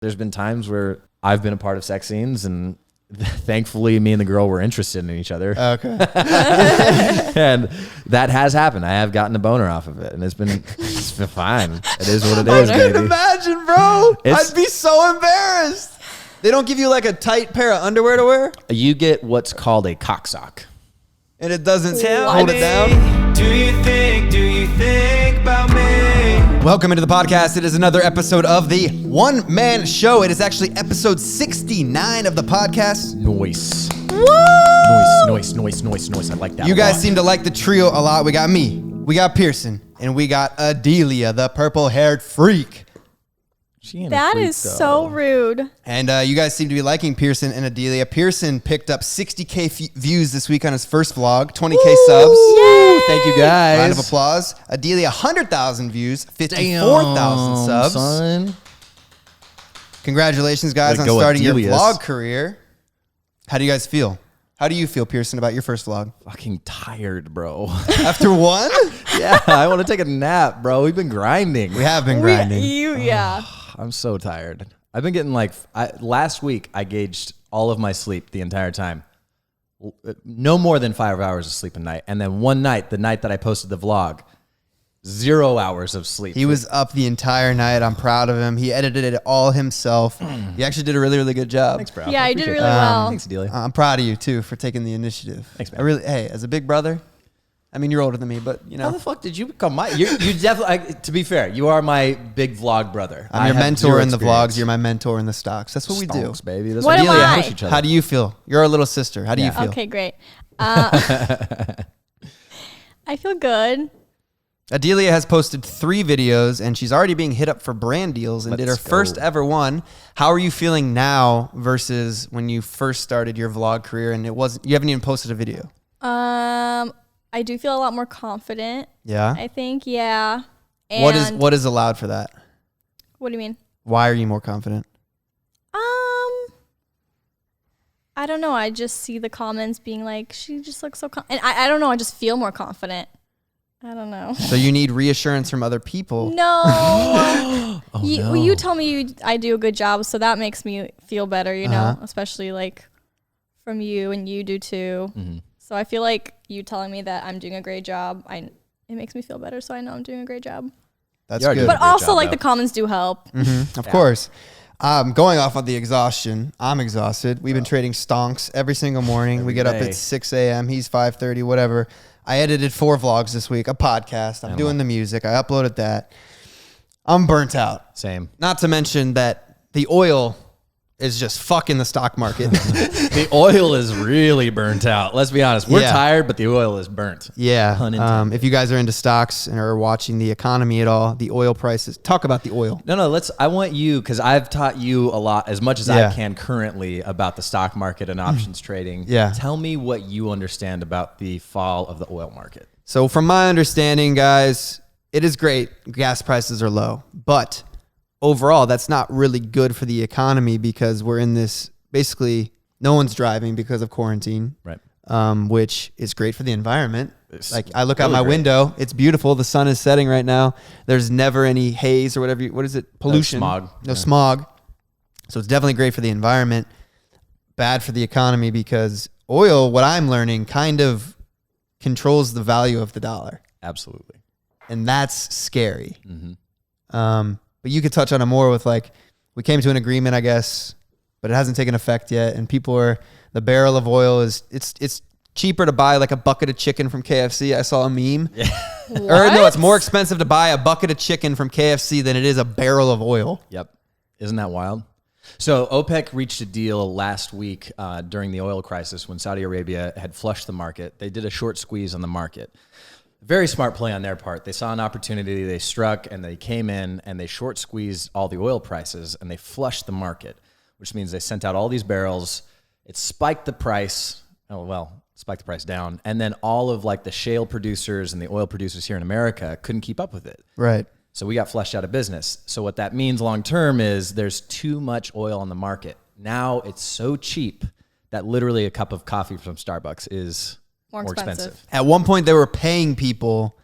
There's been times where I've been a part of sex scenes, and thankfully me and the girl were interested in each other. Okay. And that has happened. I have gotten a boner off of it, and it's been fine. It is what it is, I can't baby. imagine, bro. I'd be so embarrassed. They don't give you like a tight pair of underwear to wear? You get what's called a cock sock. And it doesn't hold it down? Do you think about me? Welcome into the podcast. It is another episode of the One Man Show. It is actually episode 69 of the podcast. Noise. Noise. I like that. You guys seem to like the trio a lot. We got me, we got Pierson, and we got Adelia, the purple-haired freak. That is so rude. And you guys seem to be liking Pierson and Adelia. Pierson picked up 60K views this week on his first vlog, 20K subs. Yay! Thank you guys. Round of applause. Adelia, 100,000 views, 54,000 subs. Son. Congratulations, guys, Way on to go, starting your Adelia's. vlog career. How do you guys feel? How do you feel, Pierson, about your first vlog? Fucking tired, bro. After one? Yeah, I want to take a nap, bro. We've been grinding. We have been grinding. Yeah. I'm so tired. I've been getting last week I gauged all of my sleep the entire time. No more than 5 hours of sleep a night. And then one night, the night that I posted the vlog, 0 hours of sleep. He was up the entire night. I'm proud of him. He edited it all himself. He actually did a really, really good job. Thanks, bro. Yeah, I did appreciate really that. well. Thanks, Adelia. I'm proud of you, too, for taking the initiative. Thanks, man. Hey, as a big brother, I mean, you're older than me, but, you How know. the fuck did you become my... You definitely... to be fair, you are my big vlog brother. I'm your have mentor zero in the experience. vlogs. You're my mentor in the stocks. That's what we do. Stonks, baby. That's What am Adelia, I? push each other. How do you feel? You're our little sister. How do you feel? Okay, great. I feel good. Adelia has posted 3 videos, and she's already being hit up for brand deals and did her Let's go. first ever one. How are you feeling now versus when you first started your vlog career and you haven't even posted a video? I do feel a lot more confident. Yeah. I think, yeah. And What is allowed for that? What do you mean? Why are you more confident? I don't know. I just see the comments being like, she just looks so and I don't know. I just feel more confident. I don't know. So you need reassurance from other people. No. Oh, you tell me I do a good job, so that makes me feel better, you know, especially like from you, and you do too. Mm-hmm. So I feel like you telling me that I'm doing a great job, it makes me feel better, so I know I'm doing a great job. That's You are good. doing But a great also, job, like, though. the comments do help. Of course. Going off of the exhaustion, I'm exhausted. We've been trading stonks every single morning. We get up day. at 6 a.m. He's 5:30, whatever. I edited 4 vlogs this week, a podcast. I'm doing the music. I uploaded that. I'm burnt out. Same. Not to mention that the oil is just fucking the stock market. The oil is really burnt out. Let's be honest. We're Yeah. tired, but the oil is burnt. Yeah. Pun intended. If you guys are into stocks and are watching the economy at all, the oil prices. Talk about the oil. No, I want you, because I've taught you a lot, as much as Yeah. I can currently, about the stock market and options trading. Yeah. Tell me what you understand about the fall of the oil market. So from my understanding, guys, it is great. Gas prices are low, but overall, that's not really good for the economy because we're in this, basically, no one's driving because of quarantine, Right. which is great for the environment. It's Like, I look out really my great. window, it's beautiful. The sun is setting right now. There's never any haze or whatever. What is it? Pollution. smog. No Yeah. smog. So it's definitely great for the environment, bad for the economy because oil, what I'm learning, kind of controls the value of the dollar. Absolutely. And that's scary. Mm-hmm. But you could touch on it more with, like, we came to an agreement, I guess, but it hasn't taken effect yet. And the barrel of oil it's cheaper to buy like a bucket of chicken from KFC. I saw a meme. Or no, it's more expensive to buy a bucket of chicken from KFC than it is a barrel of oil. Yep. Isn't that wild? So OPEC reached a deal last week during the oil crisis when Saudi Arabia had flushed the market. They did a short squeeze on the market. Very smart play on their part. They saw an opportunity, they struck, and they came in and they short squeezed all the oil prices and they flushed the market, which means they sent out all these barrels. It spiked the price. Spiked the price down. And then all of like the shale producers and the oil producers here in America couldn't keep up with it. Right. So we got flushed out of business. So what that means long term is there's too much oil on the market. Now it's so cheap that literally a cup of coffee from Starbucks is more expensive. At one point, they were paying people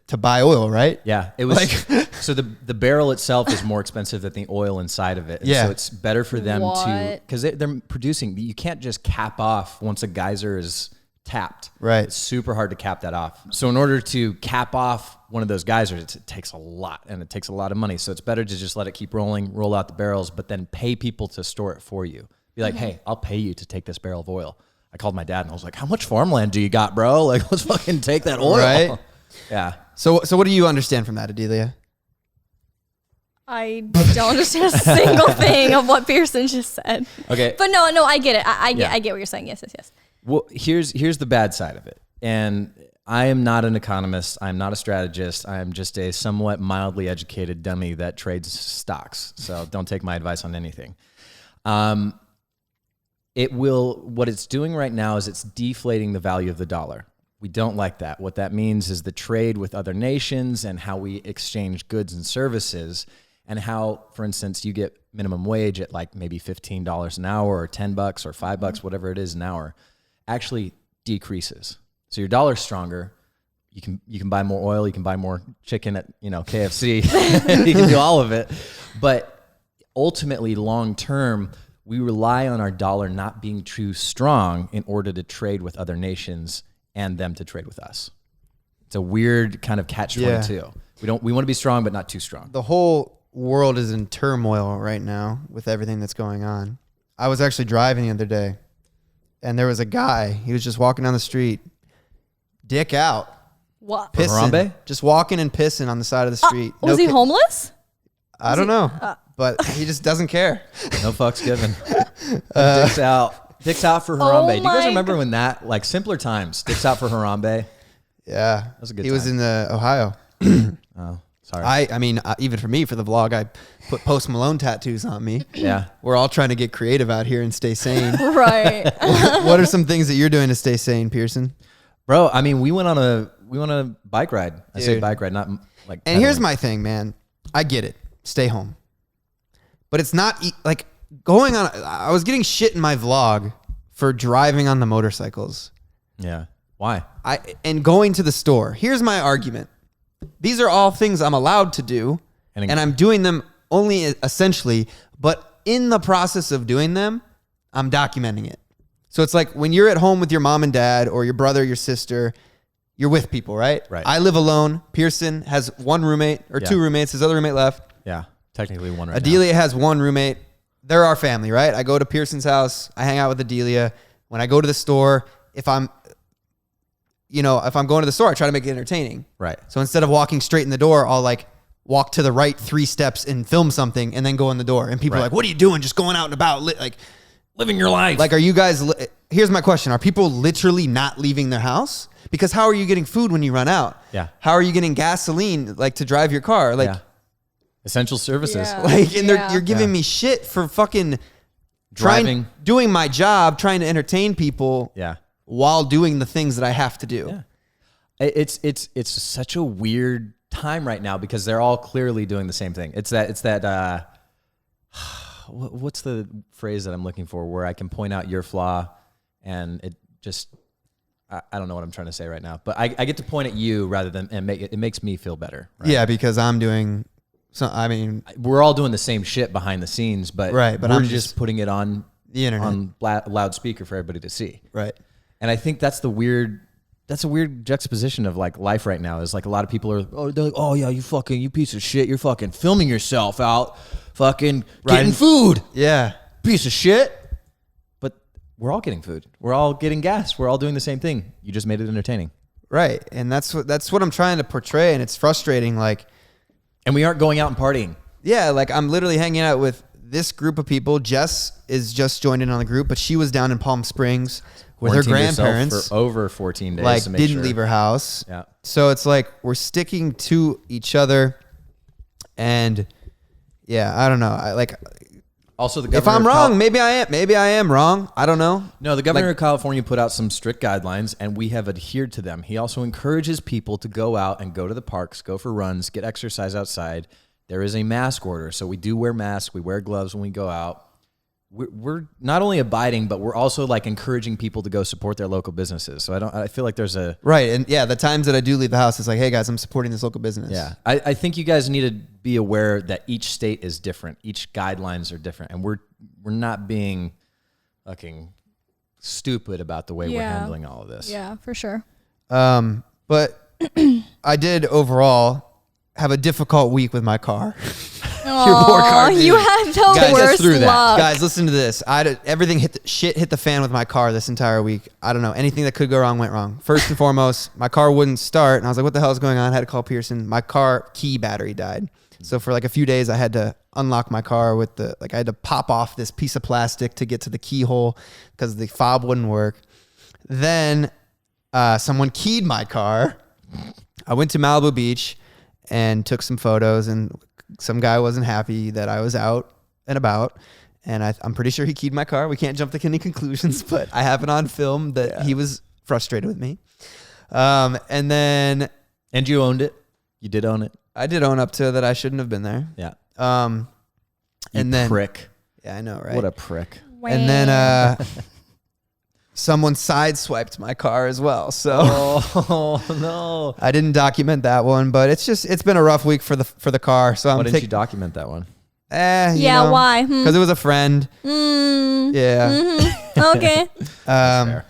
to buy oil, right? Yeah, it was so the barrel itself is more expensive than the oil inside of it. And Yeah. so it's better for them to What? because they're producing. You can't just cap off once a geyser is tapped. Right. It's super hard to cap that off. So in order to cap off one of those geysers, it takes a lot and it takes a lot of money. So it's better to just let it keep rolling, roll out the barrels, but then pay people to store it for you. Be like, hey, I'll pay you to take this barrel of oil. I called my dad and I was like, how much farmland do you got, bro? Like, let's fucking take that oil. Right. Yeah. So what do you understand from that, Adelia? I don't understand a single thing of what Pierson just said. Okay. But no, I get it. I get what you're saying. Yes. Well, here's the bad side of it. And I am not an economist. I'm not a strategist. I am just a somewhat mildly educated dummy that trades stocks. So don't take my advice on anything. What it's doing right now is it's deflating the value of the dollar. We don't like that. What that means is the trade with other nations and how we exchange goods and services and how, for instance, you get minimum wage at like maybe $15 an hour or $10 or $5, whatever it is an hour, actually decreases. So your dollar's stronger. You can buy more oil. You can buy more chicken at KFC. You can do all of it. But ultimately, long term, we rely on our dollar not being too strong in order to trade with other nations and them to trade with us. It's a weird kind of catch-22. We want to be strong, but not too strong. The whole world is in turmoil right now with everything that's going on. I was actually driving the other day, and there was a guy. He was just walking down the street, dick out, What? pissing, Harambe? just walking and pissing on the side of the street. Was he homeless? I don't know, but he just doesn't care. No fucks given. Dicks out. Dicks out for Harambe. Do you guys my remember when that, like simpler times, dicks out for Harambe? Yeah, that was a good He was time. in Ohio. Oh, sorry. I mean, even for me, for the vlog, I put Post Malone tattoos on me. Yeah. We're all trying to get creative out here and stay sane. Right. What are some things that you're doing to stay sane, Pierson? Bro, I mean, we went on a bike ride. I say Dude. bike ride, not like. And here's pedaling. my thing, man. I get it. Stay home. But it's not like going on. I was getting shit in my vlog for driving on the motorcycles. Yeah. Why? And going to the store. Here's my argument. These are all things I'm allowed to do, and I'm doing them only essentially, but in the process of doing them, I'm documenting it. So it's like when you're at home with your mom and dad or your brother, your sister, you're with people, right? Right. I live alone. Pierson has one roommate or two roommates. His other roommate left. Yeah. Technically one right Adelia has one roommate. They're our family, right? I go to Pierson's house. I hang out with Adelia. When I go to the store, if I'm going to the store, I try to make it entertaining. Right. So instead of walking straight in the door, I'll like walk to the right 3 steps and film something and then go in the door. And people are like, what are you doing? Just going out and about, like living your life. Like, are you guys, here's my question. Are people literally not leaving their house? Because how are you getting food when you run out? Yeah. How are you getting gasoline, like to drive your car? Like, essential services. Yeah. like, and you're giving me shit for fucking Driving. doing my job, trying to entertain people. Yeah. While doing the things that I have to do. Yeah. It's such a weird time right now because they're all clearly doing the same thing. It's that what's the phrase that I'm looking for where I can point out your flaw and it just I don't know what I'm trying to say right now, but I get to point at you rather than and it makes me feel better. Right? Yeah, because I'm doing we're all doing the same shit behind the scenes, but right, but we're I'm just putting it on the internet on loudspeaker for everybody to see. Right. And I think that's a weird juxtaposition of like life right now is like a lot of people are, they're like, oh yeah, you piece of shit. You're fucking filming yourself out, fucking getting food. Yeah. Piece of shit. But we're all getting food. We're all getting gas. We're all doing the same thing. You just made it entertaining. Right. And that's what I'm trying to portray. And it's frustrating. Like, and we aren't going out and partying. Yeah. Like I'm literally hanging out with this group of people. Jess is just joined in on the group, but she was down in Palm Springs with her grandparents for over 14 days. like to make didn't sure. leave her house. Yeah. So it's like we're sticking to each other, and yeah, I don't know. Also, the if governor I'm of wrong, maybe I am wrong. I don't know. No, the governor of California put out some strict guidelines, and we have adhered to them. He also encourages people to go out and go to the parks, go for runs, get exercise outside. There is a mask order, so we do wear masks. We wear gloves when we go out. we're not only abiding, but we're also like encouraging people to go support their local businesses. So I feel like there's a right. And yeah, the times that I do leave the house, it's like, hey guys, I'm supporting this local business. Yeah. I think you guys need to be aware that each state is different. Each guidelines are different. And we're not being fucking stupid about the way we're handling all of this. Yeah, for sure. But I did overall have a difficult week with my car. Oh, you had the Guys, worst luck. Guys, listen to this. Everything hit the fan with my car this entire week. I don't know. Anything that could go wrong went wrong. First and foremost, my car wouldn't start. And I was like, what the hell is going on? I had to call Pierson. My car key battery died. So for like a few days, I had to unlock my car with I had to pop off this piece of plastic to get to the keyhole because the fob wouldn't work. Then someone keyed my car. I went to Malibu Beach and took some photos, and some guy wasn't happy that I was out and about, and I'm pretty sure he keyed my car. We can't jump to any conclusions, but I have it on film that he was frustrated with me. And you owned it. You did own it. I did own up to that. I shouldn't have been there. Yeah. And then prick. Yeah, I know, right? What a prick. And then someone sideswiped my car as well. So oh no, I didn't document that one, but it's been a rough week for the car. So why didn't you document that one? Yeah, why? Because it was a friend. Yeah. Mm-hmm. Okay.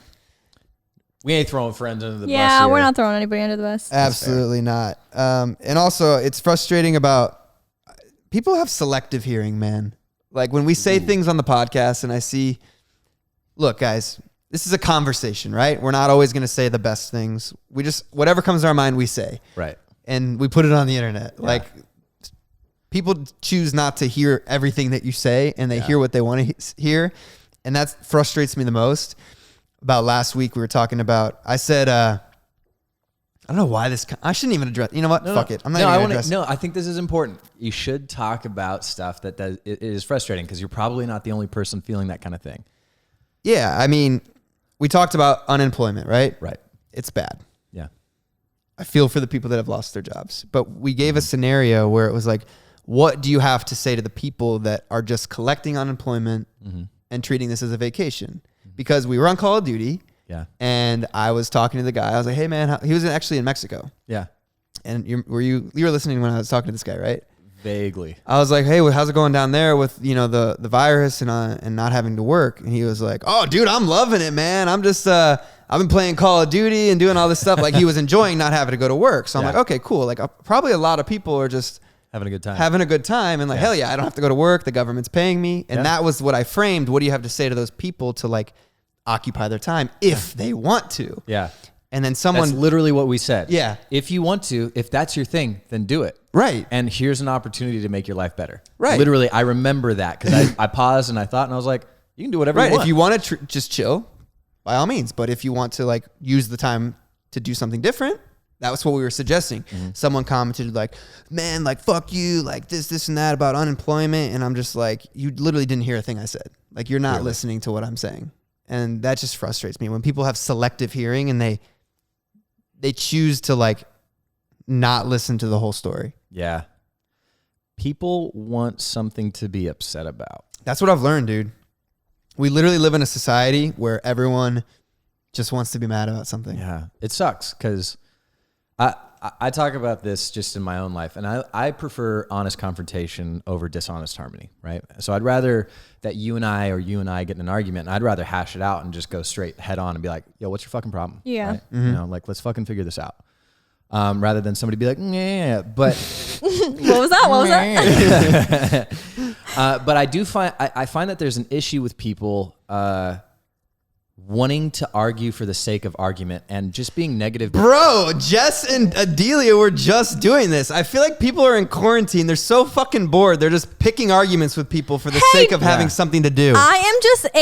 We ain't throwing friends under the bus. Yeah, here. we're not throwing anybody under the bus. Absolutely not. And also, it's frustrating about people have selective hearing, man. Like when we say things on the podcast, and I see, look, guys, this is a conversation, right? We're not always going to say the best things. We just, whatever comes to our mind, we say. Right. And we put it on the internet. Yeah. Like, people choose not to hear everything that you say, and they hear what they want to hear. And that frustrates me the most. About last week, we were talking about, I said, I don't know why I shouldn't even address, you know what? Fuck it. I'm not even going to address it. No, I think this is important. You should talk about stuff it is frustrating, because you're probably not the only person feeling that kind of thing. Yeah, I mean, we talked about unemployment, right? Right. It's bad. Yeah. I feel for the people that have lost their jobs. But we gave a scenario where it was like, what do you have to say to the people that are just collecting unemployment and treating this as a vacation? Because we were on Call of Duty. Yeah. And I was talking to the guy. I was like, hey, man, he was actually in Mexico. Yeah. And you were listening when I was talking to this guy, right? Vaguely. I was like, hey, well, how's it going down there with, the virus and not having to work? And he was like, oh, dude, I'm loving it, man. I'm just, I've been playing Call of Duty and doing all this stuff. Like, he was enjoying not having to go to work. So I'm like, okay, cool. Like, probably a lot of people are just having a good time. And like, hell yeah, I don't have to go to work. The government's paying me. And that was what I framed. What do you have to say to those people to like occupy their time if they want to? Yeah. And then that's literally what we said. Yeah. If you want to, if that's your thing, then do it. Right. And here's an opportunity to make your life better. Right. Literally, I remember that because I paused and I thought, and I was like, you can do whatever you want. If you want to just chill, by all means. But if you want to like use the time to do something different, that was what we were suggesting. Someone commented like, man, like, fuck you, like this and that about unemployment. And I'm just like, you literally didn't hear a thing I said. Like, you're not listening to what I'm saying. And that just frustrates me when people have selective hearing and they choose to like not listen to the whole story. Yeah. People want something to be upset about. That's what I've learned, dude. We literally live in a society where everyone just wants to be mad about something. Yeah. It sucks because I talk about this just in my own life, and I prefer honest confrontation over dishonest harmony, right? So I'd rather that you and I get in an argument, and I'd rather hash it out and just go straight head on and be like, yo, what's your fucking problem? Yeah. Right? You know, like, let's fucking figure this out. Rather than somebody be like, yeah, but what was that? But I do find I find that there's an issue with people wanting to argue for the sake of argument and just being negative. Bro, Jess and Adelia were just doing this. I feel like people are in quarantine. They're so fucking bored. They're just picking arguments with people for the sake of having something to do. I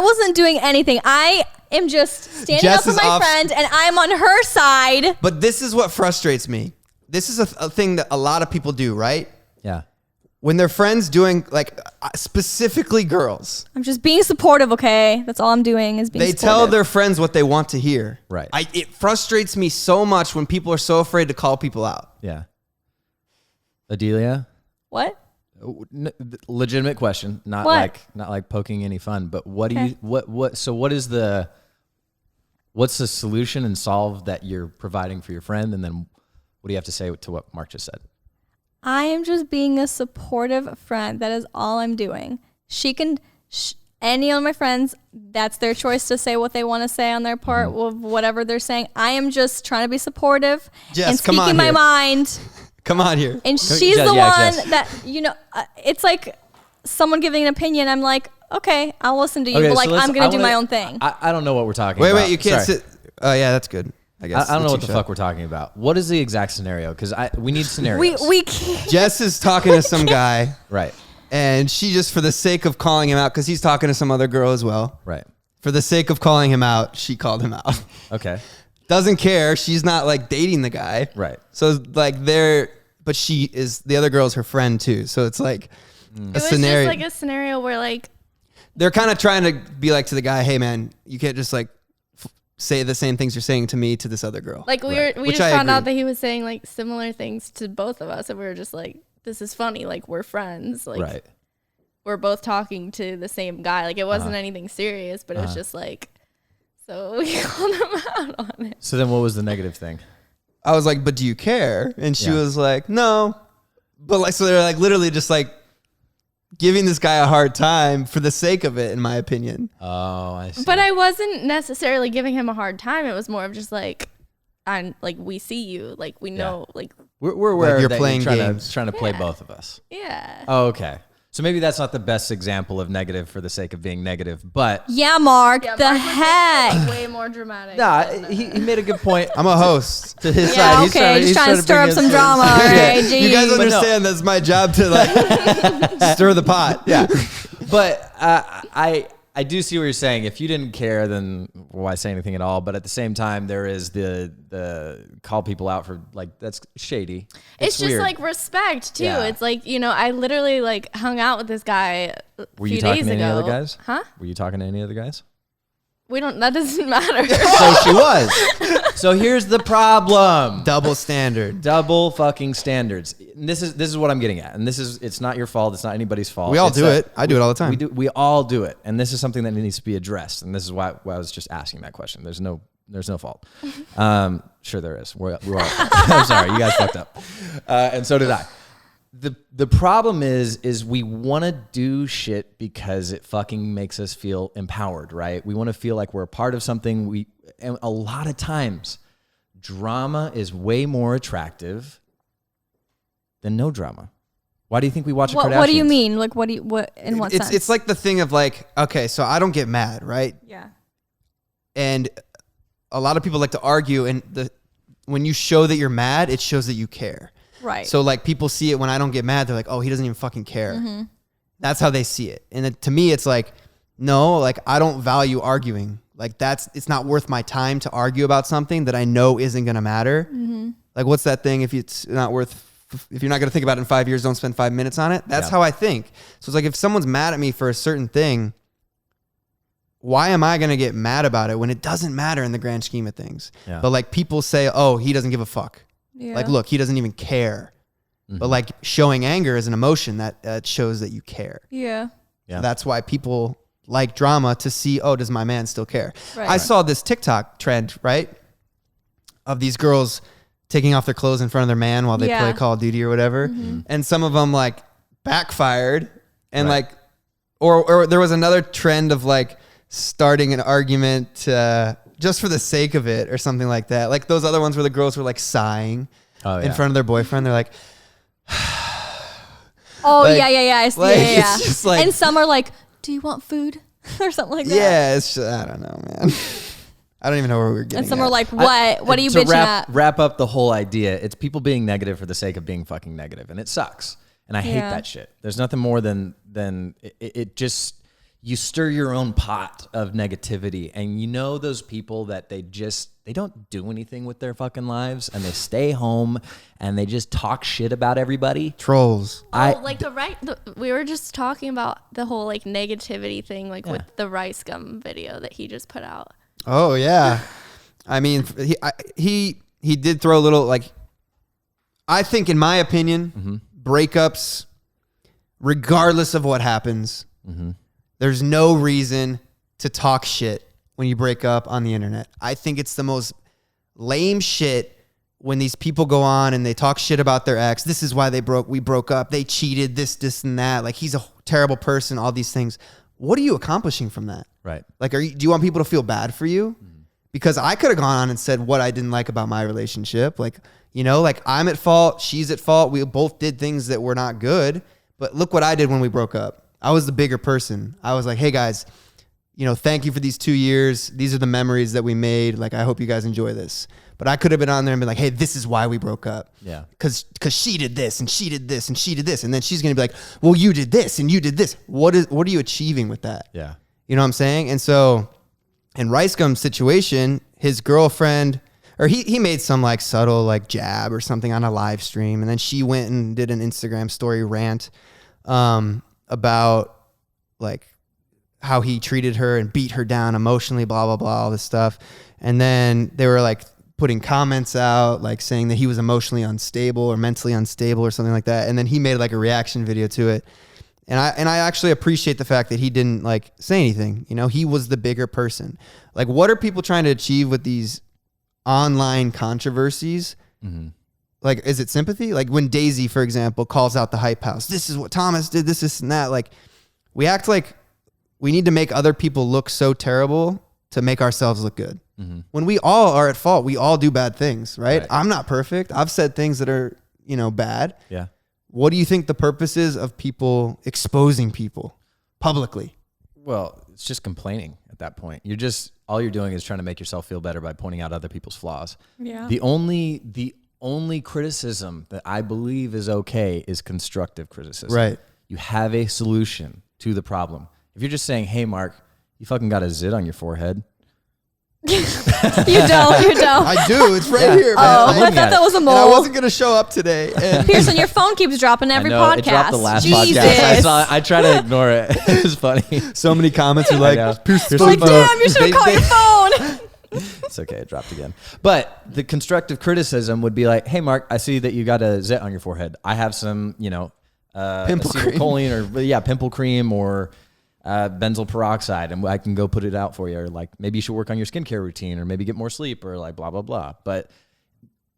wasn't doing anything. I am just standing up for my friend, and I'm on her side. But this is what frustrates me. This is a thing that a lot of people do, right? Yeah. When their friends doing, like, specifically girls. I'm just being supportive, okay? That's all I'm doing is being supportive. They tell their friends what they want to hear. Right. It frustrates me so much when people are so afraid to call people out. Yeah. Adelia? What? Legitimate question, not What? like poking any fun, but what do you what's the solution and solve that you're providing for your friend, and then what do you have to say to what Mark just said? I am just being a supportive friend. That is all I'm doing. She can, any of my friends, that's their choice to say what they want to say on their part of whatever they're saying. I am just trying to be supportive Jess, and come on speaking my here. mind. Come on here. And she's Jess, the yeah, one Jess. that, it's like someone giving an opinion. I'm like, okay, I'll listen to you, but like, I'm going to do my own thing. I don't know what we're talking about. Wait, you can't Sorry. sit. Oh, yeah, that's good. I guess. I don't know what the two fuck shot. we're talking about. What is the exact scenario? Because we need scenarios. we can't. Jess is talking to some guy, Right. and she just, for the sake of calling him out, because he's talking to some other girl as well. Right. For the sake of calling him out, she called him out. Okay. Doesn't care. She's not like dating the guy. Right. So like but she is, the other girl's her friend too. So it's like a It was scenario. just like a scenario where like They're kind of trying to be like to the guy, hey man, you can't just like say the same things you're saying to me to this other girl. we Which just I found out agree. that he was saying like similar things to both of us, and we were just like, this is funny, like we're friends, like Right. we're both talking to the same guy, like it wasn't anything serious, but it was just like, so we called him out on it. So then what was the negative thing? I was like, but do you care? And she Yeah. was like, no. But like, so they're like literally just like giving this guy a hard time for the sake of it, in my opinion. Oh, I see. But I wasn't necessarily giving him a hard time. It was more of just like, I'm like, we see you, like we know, like we're aware you're that playing you're games. trying to play Yeah. both of us. yeah. Oh, okay. So maybe that's not the best example of negative for the sake of being negative, but Yeah, Mark, Yeah, the Mark was heck? like, way more dramatic. nah, he made a good point I'm a host. to his Yeah, side. He's okay, just trying to stir up some drama. All right, You guys geez. understand that's my job to like stir the pot. Yeah. But I do see what you're saying. If you didn't care, then why say anything at all? But at the same time, there is the call people out for like, that's shady. It's just weird. like respect too. Yeah. It's like, you know, I literally like hung out with this guy a Were few you talking days to any ago. other guys? Huh? Were you talking to any other guys? That doesn't matter. So she was. So here's the problem. Double standard. Double fucking standards. And this is what I'm getting at. And it's not your fault. It's not anybody's fault. We all It's do that it. I do it all the time. We all do it. And this is something that needs to be addressed. And this is why I was just asking that question. There's no fault. Sure there is. We're all, I'm sorry. You guys fucked up. And so did I. The problem is we want to do shit because it fucking makes us feel empowered, right? We want to feel like we're a part of something. And a lot of times, drama is way more attractive than no drama. Why do you think we watch the Kardashians? What do you mean? Like, what in what sense? It's like the thing of like, okay, so I don't get mad, right? yeah. And a lot of people like to argue, and when you show that you're mad, it shows that you care. Right. So like people see it when I don't get mad, they're like, oh, he doesn't even fucking care. Mm-hmm. That's how they see it. And to me, it's like, no, like I don't value arguing. Like it's not worth my time to argue about something that I know isn't going to matter. Mm-hmm. Like what's that thing? If you're not going to think about it in 5 years, don't spend 5 minutes on it. That's Yeah. how I think. So it's like, if someone's mad at me for a certain thing, why am I going to get mad about it when it doesn't matter in the grand scheme of things? Yeah. But like people say, oh, he doesn't give a fuck. Yeah. Like, look, he doesn't even care. But like showing anger is an emotion that shows that you care. Yeah. Yeah. That's why people like drama, to see, oh, does my man still care? Right. I saw this TikTok trend, right? Of these girls taking off their clothes in front of their man while they Yeah. play Call of Duty or whatever. And some of them like backfired and Right. like, or there was another trend of like starting an argument just for the sake of it or something like that. Like those other ones where the girls were like sighing in front of their boyfriend. They're like, Oh, Like- yeah. I see. like, Yeah. it's just like- and some are like, do you want food? Or something like that. yeah, it's just, I don't know, man. I don't even know where we were getting And some at. are like, what are you to bitching at? wrap up the whole idea, it's people being negative for the sake of being fucking negative, and it sucks. And I hate Yeah. that shit. There's nothing more than it just, you stir your own pot of negativity, and you know those people that they don't do anything with their fucking lives, and they stay home and they just talk shit about everybody. Trolls. We were just talking about the whole like negativity thing, like with the rice gum video that he just put out. Oh yeah, I mean, he did throw a little like. I think, in my opinion, breakups, regardless of what happens, there's no reason to talk shit when you break up on the internet. I think it's the most lame shit when these people go on and they talk shit about their ex. This is why we broke up. They cheated, this and that. Like, he's a terrible person, all these things. What are you accomplishing from that? Right. Like, do you want people to feel bad for you? Because I could have gone on and said what I didn't like about my relationship. Like, you know, like, I'm at fault. She's at fault. We both did things that were not good. But look what I did when we broke up. I was the bigger person. I was like, hey guys, you know, thank you for these 2 years. These are the memories that we made. Like, I hope you guys enjoy this. But I could have been on there and been like, hey, this is why we broke up. Yeah. Because she did this and she did this and she did this. And then she's going to be like, well, you did this and you did this. What are you achieving with that? Yeah. You know what I'm saying? And so in Ricegum's situation, his girlfriend, or he made some like subtle like jab or something on a live stream. And then she went and did an Instagram story rant about like how he treated her and beat her down emotionally, blah, blah, blah, all this stuff. And then they were like putting comments out, like saying that he was emotionally unstable or mentally unstable or something like that. And then he made like a reaction video to it. And I actually appreciate the fact that he didn't like say anything. You know, he was the bigger person. Like, what are people trying to achieve with these online controversies? Like, is it sympathy? Like when Daisy, for example, calls out the hype house, this is what Thomas did, this and that. Like, we act like we need to make other people look so terrible to make ourselves look good. When we all are at fault, we all do bad things, right? I'm not perfect. I've said things that are, you know, bad. Yeah. What do you think the purpose is of people exposing people publicly? Well, it's just complaining at that point. All you're doing is trying to make yourself feel better by pointing out other people's flaws. Yeah. The only criticism that I believe is okay is constructive criticism. Right. You have a solution to the problem. If you're just saying, hey, Mark, you fucking got a zit on your forehead. You don't. I do. It's right here, man. Oh, I thought that was a And I mole. wasn't going to show up today. And Pearson, your phone keeps dropping every I know, podcast. it dropped the last Jesus. podcast. I try to ignore it. It was funny. so many comments are like, know. Pearson's Like, phone. damn, you should have called your phone. It's okay. It dropped again. But the constructive criticism would be like, hey, Mark, I see that you got a zit on your forehead. I have some, you know, Pimple cream. acetylcholine or pimple cream or benzoyl peroxide, and I can go put it out for you. Or like, maybe you should work on your skincare routine, or maybe get more sleep, or like blah, blah, blah. But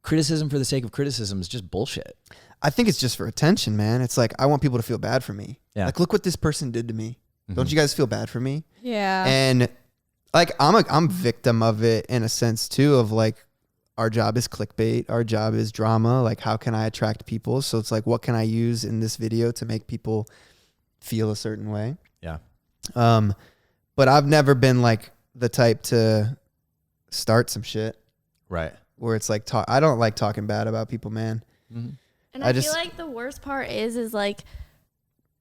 criticism for the sake of criticism is just bullshit. I think it's just for attention, man. It's like, I want people to feel bad for me. Yeah. Like, look what this person did to me. Don't you guys feel bad for me? Yeah. And like, I'm victim of it in a sense too, of like, our job is clickbait. Our job is drama. Like, how can I attract people? So it's like, what can I use in this video to make people feel a certain way? Yeah. But I've never been like the type to start some shit Right. where it's like, I don't like talking bad about people, man. And I I just- feel like the worst part is like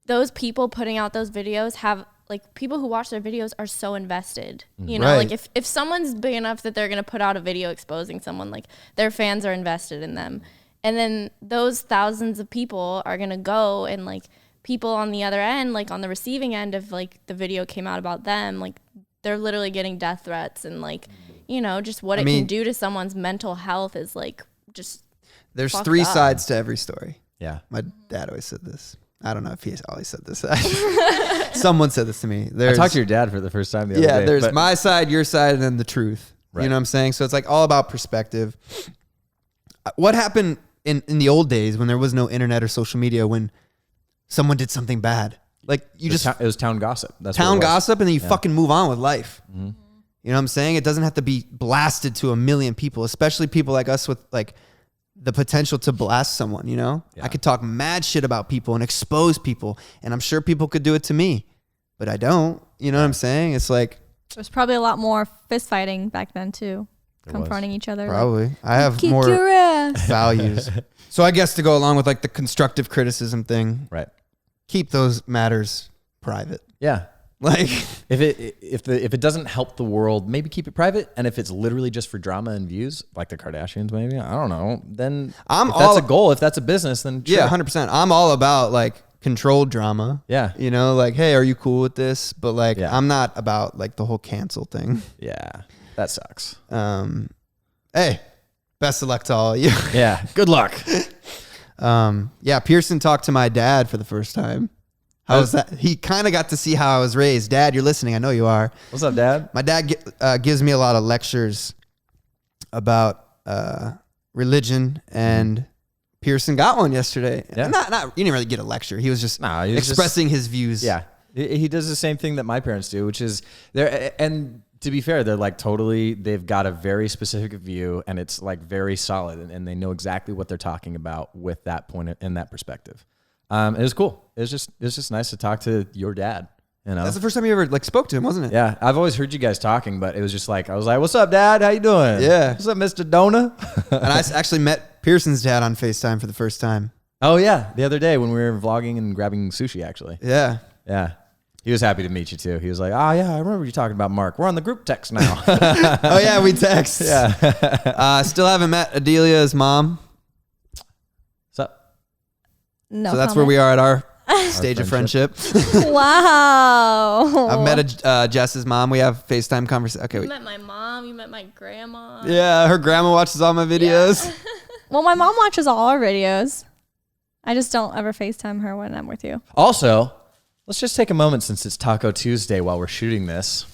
those people putting out those videos have like people who watch their videos are so invested. You know, Right. like if someone's big enough that they're gonna put out a video exposing someone, like their fans are invested in them. And then those thousands of people are gonna go and like people on the other end, like on the receiving end of like the video came out about them, like they're literally getting death threats and like, you know, just what it can do to someone's mental health is like just There's fucked three up. sides to every story. Yeah. My dad always said this. I don't know if he's always said this. Someone said this to me. I talked to your dad for the first time the other day. There's but- my side, your side, and then the truth. Right. You know what I'm saying? So it's like all about perspective. What happened in the old days when there was no internet or social media, when someone did something bad? Like you just it was town gossip. That's town what it was. gossip, and then you fucking move on with life. You know what I'm saying? It doesn't have to be blasted to a million people, especially people like us with like the potential to blast someone, you know? Yeah. I could talk mad shit about people and expose people, and I'm sure people could do it to me, but I don't. You know what I'm saying? It's like, There's probably a lot more fist fighting back then too. There Confronting each other. like, probably. I have kick more your ass. values. So I guess to go along with like the constructive criticism thing, Right. keep those matters private. Yeah. Like, If it doesn't help the world, maybe keep it private. And if it's literally just for drama and views, like the Kardashians, maybe, I don't know. Then I'm if all- that's a goal, if that's a business, then sure. yeah, 100%. I'm all about like controlled drama. Yeah. You know, like, hey, are you cool with this? But like, Yeah. I'm not about like the whole cancel thing. Yeah. That sucks. Hey, best of luck to all of you. Yeah. Good luck. Yeah, Pierson talked to my dad for the first time How was that? He kind of got to see how I was raised. Dad, you're listening. I know you are. What's up, Dad? My dad gives me a lot of lectures about religion, and Pierson got one yesterday. Yeah. Not you didn't really get a lecture. He was just He was expressing his views. Yeah. He does the same thing that my parents do, which is and to be fair, they're like they've got a very specific view, and it's like very solid, and they know exactly what they're talking about with that point in that perspective. It was cool. It was just nice to talk to your dad. You know, That's the first time you ever like spoke to him, wasn't it? yeah. I've always heard you guys talking, but it was just like I was like, "What's up, Dad? How you doing? Yeah. What's up, Mr. Dohner?" And I actually met Pierson's dad on FaceTime for the first time. Oh yeah, the other day when we were vlogging and grabbing sushi, actually. Yeah. Yeah. He was happy to meet you too. He was like, "Oh yeah, I remember you talking about Mark. We're on the group text now." Oh yeah, we text. Yeah. Still haven't met Adelia's mom. What's up? No. So that's where we are at our stage of friendship. Wow. I've met Jess's mom. We have FaceTime conversation. Okay. You met my mom. You met my grandma. Yeah, her grandma watches all my videos. Well, my mom watches all our videos. I just don't ever FaceTime her when I'm with you. Also, let's just take a moment since it's Taco Tuesday while we're shooting this.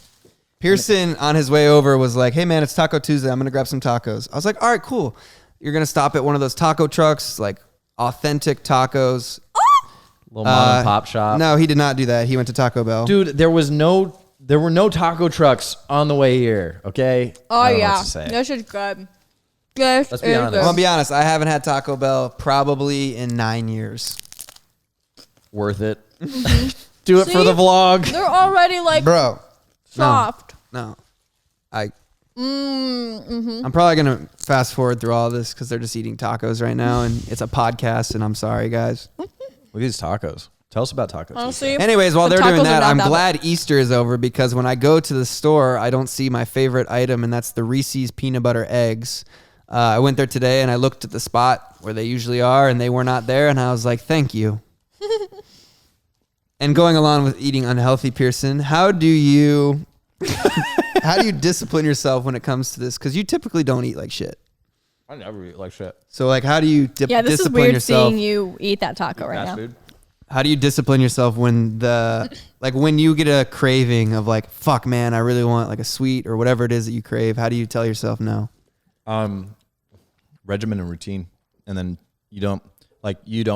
Pierson on his way over was like, "Hey man, it's Taco Tuesday. I'm gonna grab some tacos." I was like, "All right, cool. You're gonna stop at one of those taco trucks, like authentic tacos." Little mom and pop shop. No, he did not do that. He went to Taco Bell. Dude, there were no taco trucks on the way here, okay? Oh, I don't know yeah. what to say. This is good. This Let's be is honest. I'm good. gonna be honest. I haven't had Taco Bell probably in 9 years, Worth it. Do it for See? the vlog. They're already like bro. soft. No, I'm Mm-hmm. probably gonna fast forward through all this because they're just eating tacos right now, and it's a podcast. And I'm sorry, guys. Look at these tacos. Tell us about tacos. Honestly, Anyways, while the they're doing tacos are that, not I'm that glad Easter is over because when I go to the store, I don't see my favorite item, and that's the Reese's peanut butter eggs. I went there today and I looked at the spot where they usually are, and they were not there, and I was like, "Thank you." And going along with eating unhealthy, Pierson, how do you discipline yourself when it comes to this? Because you typically don't eat like shit. I never eat like shit. So like, how do you Yeah, this is discipline weird yourself? seeing you eat that taco right Fast now. food. How do you discipline yourself when when you get a craving of like, fuck man, I really want like a sweet or whatever it is that you crave? How do you tell yourself no? Regimen and routine, and then you don't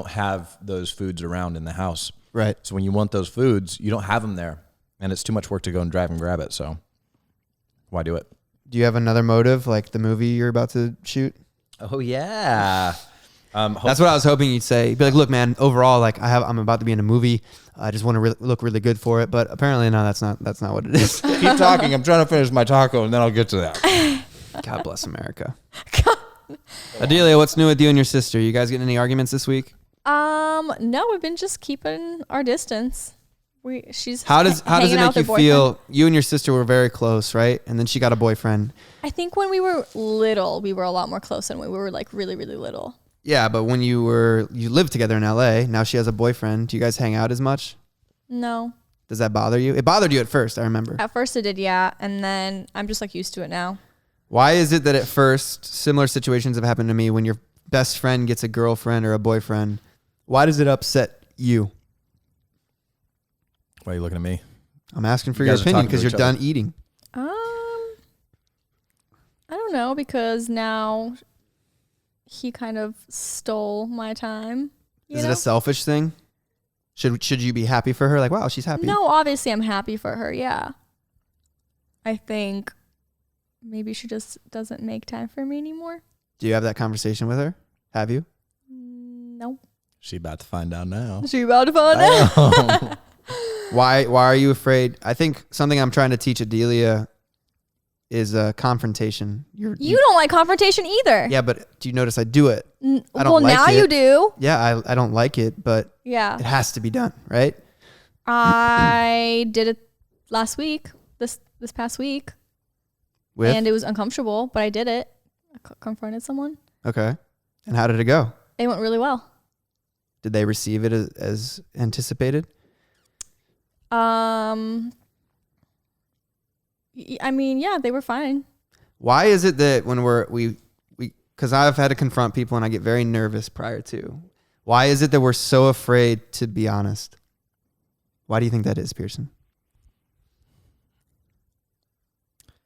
have those foods around in the house. Right. So when you want those foods, you don't have them there, and it's too much work to go and drive and grab it. So why do it? Do you have another motive, like the movie you're about to shoot? Oh yeah. That's what I was hoping you'd say. Be like, look, man, overall, like I'm about to be in a movie. I just want to look really good for it. But apparently, no, that's not what it is. Keep talking. I'm trying to finish my taco, and then I'll get to that. God bless America. Adelia, what's new with you and your sister? You guys getting any arguments this week? No, we've been just keeping our distance. She's How does hanging it out make with you her boyfriend. feel? You and your sister were very close, right? And then she got a boyfriend. I think when we were little, we were a lot more close than when we were like really, really little. Yeah, but when you lived together in LA, now she has a boyfriend. Do you guys hang out as much? No. Does that bother you? It bothered you at first, I remember. At first it did, yeah. And then I'm just like used to it now. Why is it that at first similar situations have happened to me when your best friend gets a girlfriend or a boyfriend? Why does it upset you? Why are you looking at me? I'm asking for You your guys are opinion talking to because you're each other. done eating. I don't know, because now he kind of stole my time. Is it a selfish thing? Should you be happy for her? Like, wow, she's happy. No, obviously I'm happy for her, yeah. I think maybe she just doesn't make time for me anymore. Do you have that conversation with her? Have you? No. She about to find out now. She about to find out. Why are you afraid? I think something I'm trying to teach Adelia is confrontation. You don't like confrontation either. Yeah, but do you notice I do it? I don't Well, like now it. you do. Yeah, I don't like it, but Yeah. it has to be done, right? I did it last week, this past week, With and it was uncomfortable, but I did it. I confronted someone. okay. And how did it go? It went really well. Did they receive it as anticipated? I mean, yeah, they were fine. Why is it that when we because I've had to confront people and I get very nervous prior to. Why is it that we're so afraid to be honest? Why do you think that is, Pierson?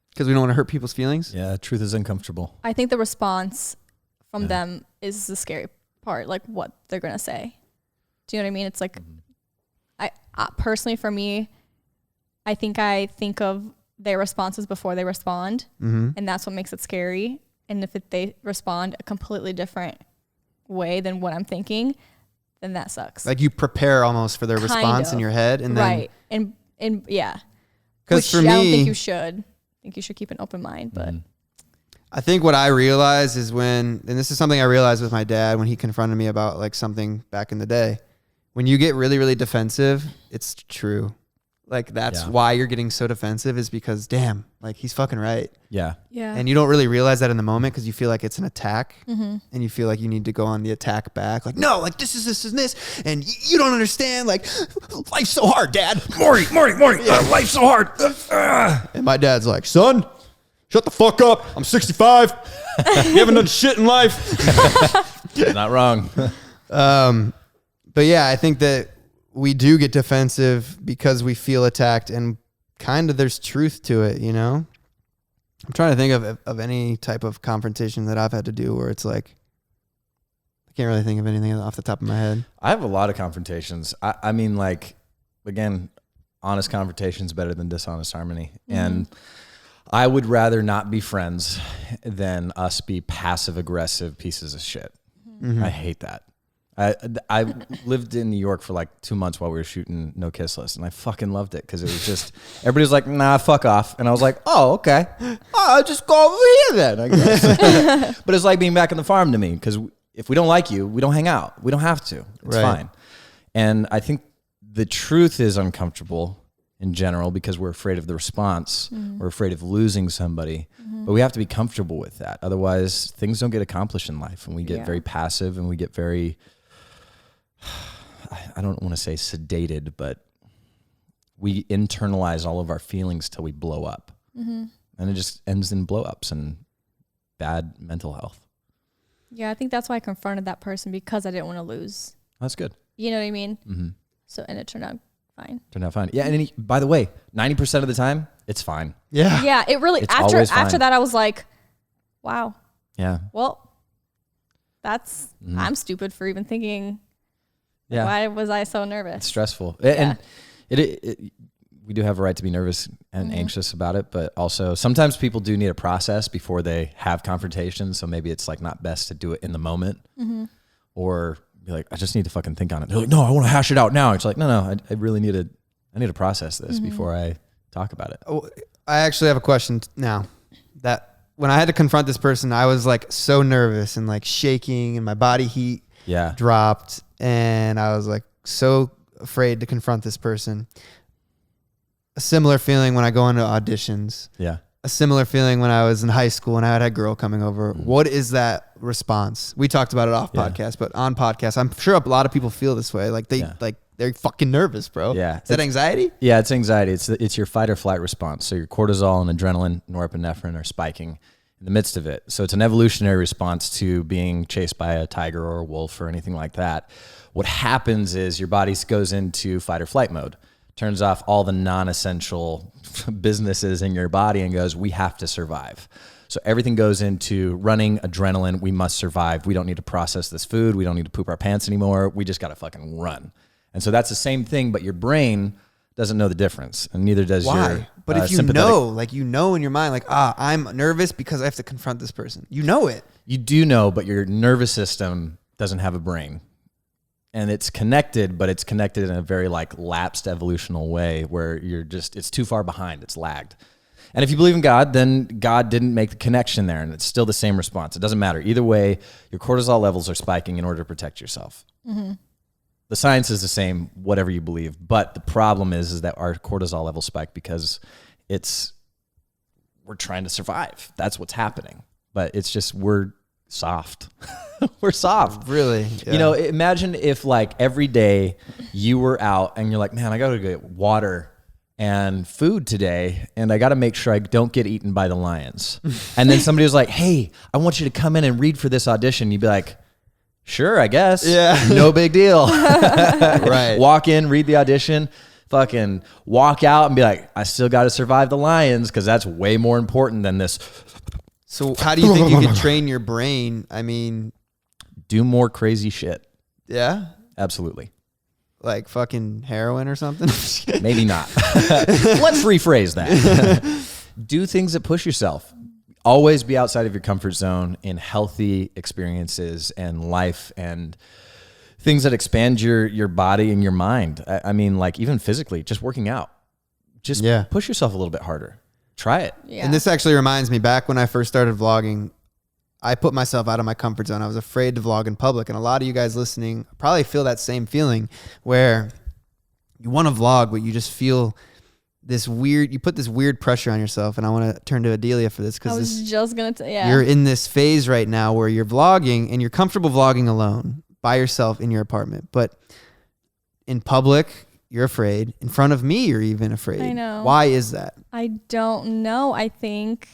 Because we don't want to hurt people's feelings? Yeah, truth is uncomfortable. I think the response from them is the scary part, like what they're going to say. Do you know what I mean? It's like, I personally, for me, I think of their responses before they respond, and that's what makes it scary. And if they respond a completely different way than what I'm thinking, then that sucks. Like you prepare almost for their response in your head, and then right, and yeah, because for I me, don't think you should. I think you should keep an open mind, but I think what I realize is and this is something I realized with my dad when he confronted me about like something back in the day, when you get really, really defensive, it's true. Like that's why you're getting so defensive, is because damn, like he's fucking right. Yeah. yeah, And you don't really realize that in the moment because you feel like it's an attack, and you feel like you need to go on the attack back. Like, no, like this, and you don't understand. Like, life's so hard, Dad. Maury, life's so hard. And my dad's like, son, shut the fuck up. I'm 65. You haven't done shit in life. Not wrong. But yeah, I think that we do get defensive because we feel attacked, and kind of there's truth to it, you know? I'm trying to think of any type of confrontation that I've had to do where it's like, I can't really think of anything off the top of my head. I have a lot of confrontations. I mean, like, again, honest confrontation is better than dishonest harmony. And I would rather not be friends than us be passive aggressive pieces of shit. I hate that. I lived in New York for like 2 months while we were shooting No Kiss List, and I fucking loved it because it was just, everybody was like, nah, fuck off. And I was like, oh, okay. Oh, I'll just go over here then, I guess. But it's like being back on the farm to me, because if we don't like you, we don't hang out. We don't have to. It's fine. And I think the truth is uncomfortable in general because we're afraid of the response. We're afraid of losing somebody. But we have to be comfortable with that. Otherwise, things don't get accomplished in life, and we get very passive, and we get very, I don't want to say sedated, but we internalize all of our feelings till we blow up. And it just ends in blow-ups and bad mental health. yeah, I think that's why I confronted that person, because I didn't want to lose. That's good. You know what I mean? So, and it turned out fine. Turned out fine. Yeah, and by the way, 90% of the time, it's fine. Yeah. Yeah, it really, It's after always fine. that, I was like, wow, Yeah. well, that's, I'm stupid for even thinking, Yeah. why was I so nervous? It's stressful. And we do have a right to be nervous and anxious about it, but also sometimes people do need a process before they have confrontations. So maybe it's like not best to do it in the moment, or be like, I just need to fucking think on it. They're like, no, I want to hash it out now. It's like, no, I really need to process this before I talk about it. Oh, I actually have a question now. That when I had to confront this person, I was like so nervous and like shaking, and my body heat dropped, and I was like so afraid to confront this person. A similar feeling when I go into auditions. Yeah. A similar feeling when I was in high school and I had a girl coming over. What is that response? We talked about it off podcast, but on podcast, I'm sure a lot of people feel this way. Like they're fucking nervous, bro. Yeah. Is that anxiety? Yeah, it's anxiety. It's your fight or flight response. So your cortisol and adrenaline, norepinephrine are spiking in the midst of it. So it's an evolutionary response to being chased by a tiger or a wolf or anything like that. What happens is your body goes into fight or flight mode, turns off all the non-essential businesses in your body and goes, we have to survive. So everything goes into running, adrenaline. We must survive. We don't need to process this food. We don't need to poop our pants anymore. We just got to fucking run. And so that's the same thing, but your brain doesn't know the difference, and neither does your But if you know, like you know in your mind, like, I'm nervous because I have to confront this person. You know it. You do know, but your nervous system doesn't have a brain. And it's connected, but it's connected in a very like lapsed evolutional way where it's too far behind. It's lagged. And if you believe in God, then God didn't make the connection there, and it's still the same response. It doesn't matter. Either way, your cortisol levels are spiking in order to protect yourself. The science is the same, whatever you believe. But the problem is that our cortisol levels spike because we're trying to survive. That's what's happening. But it's just, we're soft. We're soft. Really? Yeah. You know, imagine if like every day you were out and you're like, man, I got to get water and food today, and I got to make sure I don't get eaten by the lions. And then somebody was like, hey, I want you to come in and read for this audition. You'd be like, sure, I guess. Yeah. No big deal. Right. Walk in, read the audition. fucking walk out and be like, I still got to survive the lions because that's way more important than this. So how do you think you can train your brain? I mean, Do more crazy shit. yeah, Absolutely. like fucking heroin or something. Maybe not. Let's rephrase that. Do things that push yourself. Always be outside of your comfort zone in healthy experiences and life and things that expand your body and your mind. I mean, like even physically, just working out. Just push yourself a little bit harder. Try it. Yeah. And this actually reminds me, back when I first started vlogging, I put myself out of my comfort zone. I was afraid to vlog in public. And a lot of you guys listening probably feel that same feeling where you want to vlog, but you just feel this weird, you put this weird pressure on yourself. And I want to turn to Adelia for this I was just going to, you're in this phase right now where you're vlogging and you're comfortable vlogging alone by yourself in your apartment. But in public, you're afraid. In front of me, you're even afraid. I know. Why is that? I don't know. I think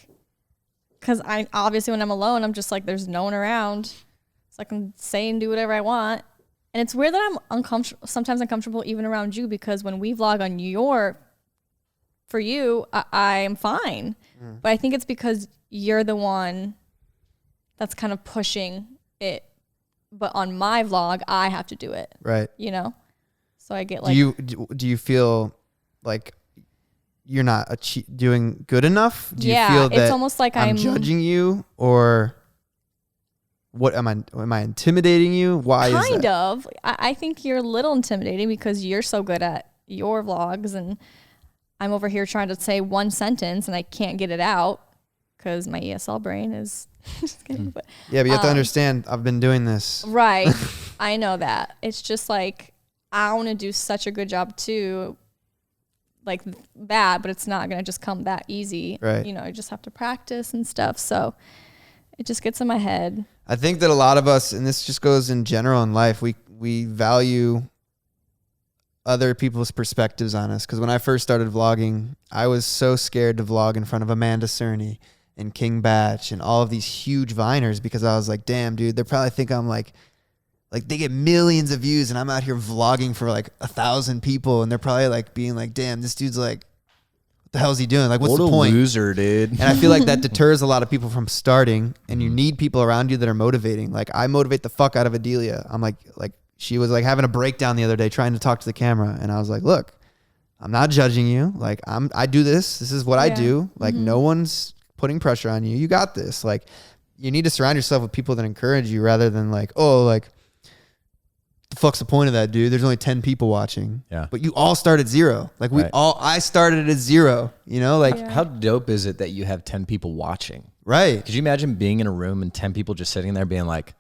because obviously when I'm alone, I'm just like, there's no one around. So I can say and do whatever I want. And it's weird that I'm sometimes uncomfortable even around you, because when we vlog on for you, I am fine. But I think it's because you're the one that's kind of pushing it. But on my vlog, I have to do it. Right. You know? So I get like... Do you feel like you're not doing good enough? Do you feel that it's almost like I'm judging you, or what? Am I intimidating you? Why is that? Kind of. I think you're a little intimidating because you're so good at your vlogs, and I'm over here trying to say one sentence and I can't get it out because my ESL brain is just kidding. But yeah, but you have to understand, I've been doing this. Right. I know that. It's just like, I want to do such a good job too, like that, but it's not going to just come that easy. Right. You know, I just have to practice and stuff. So it just gets in my head. I think that a lot of us, and this just goes in general in life, we value other people's perspectives on us. Because when I first started vlogging, I was so scared to vlog in front of Amanda Cerny and King Batch and all of these huge Viners, because I was like, damn, dude, they probably think I'm like they get millions of views and I'm out here vlogging for like 1,000 people, and they're probably like being like, damn, this dude's like, what the hell is he doing? Like, what's What the a point? loser, dude. And I feel like that deters a lot of people from starting, and you need people around you that are motivating. Like, I motivate the fuck out of Adelia. I'm like she was like having a breakdown the other day trying to talk to the camera, and I was like, look, I'm not judging you. Like, I do this. This is what I do. Like, no one's putting pressure on you. You got this. Like, you need to surround yourself with people that encourage you rather than like, oh, like, the fuck's the point of that, dude? There's only 10 people watching. Yeah. But you all start at zero. Like, I started at zero, you know? Like, How dope is it that you have 10 people watching? right. Could you imagine being in a room and 10 people just sitting there being like,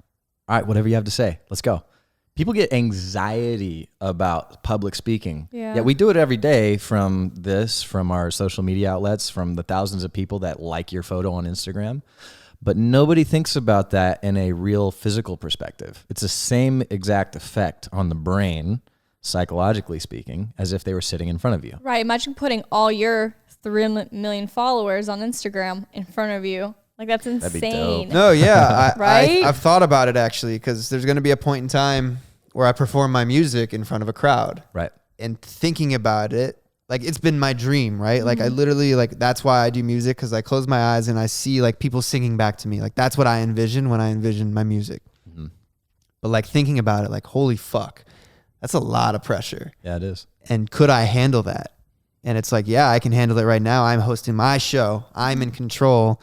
all right, whatever you have to say, let's go. People get anxiety about public speaking. Yeah. Yet we do it every day from our social media outlets, from the thousands of people that like your photo on Instagram. But nobody thinks about that in a real physical perspective. It's the same exact effect on the brain, psychologically speaking, as if they were sitting in front of you. Right. Imagine putting all your 3 million followers on Instagram in front of you. Like, that's That'd be insane. dope. No, yeah. Right? I've thought about it, actually, because there's going to be a point in time where I perform my music in front of a crowd. Right. And thinking about it, like, it's been my dream, right? Like, I literally, like, that's why I do music, because I close my eyes and I see, like, people singing back to me. Like, that's what I envision when I envision my music. But, like, thinking about it, like, holy fuck, that's a lot of pressure. Yeah, it is. And could I handle that? And it's like, yeah, I can handle it right now. I'm hosting my show. I'm in control.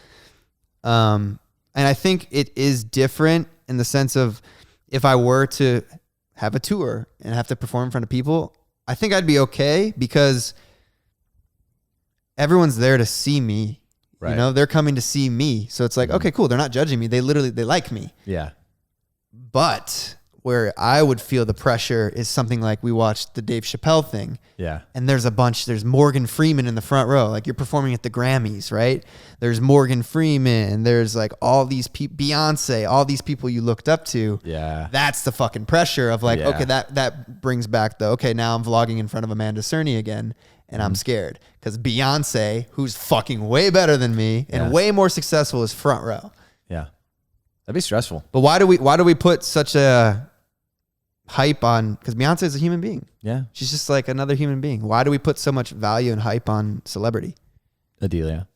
And I think it is different in the sense of, if I were to have a tour and have to perform in front of people, I think I'd be okay, because everyone's there to see me. Right. You know, they're coming to see me. So it's like, okay, cool. They're not judging me. They like me. Yeah. But where I would feel the pressure is something like, we watched the Dave Chappelle thing. Yeah. And there's Morgan Freeman in the front row. Like, you're performing at the Grammys, right? There's Morgan Freeman. There's like all these people, Beyonce, all these people you looked up to. Yeah. That's the fucking pressure of like, Yeah. okay, that brings back okay, now I'm vlogging in front of Amanda Cerny again, and I'm scared because Beyonce, who's fucking way better than me and way more successful, is front row. Yeah. That'd be stressful. But why do we put such a hype on, because Beyonce is a human being. Yeah. She's just like another human being. Why do we put so much value and hype on celebrity? Adelia.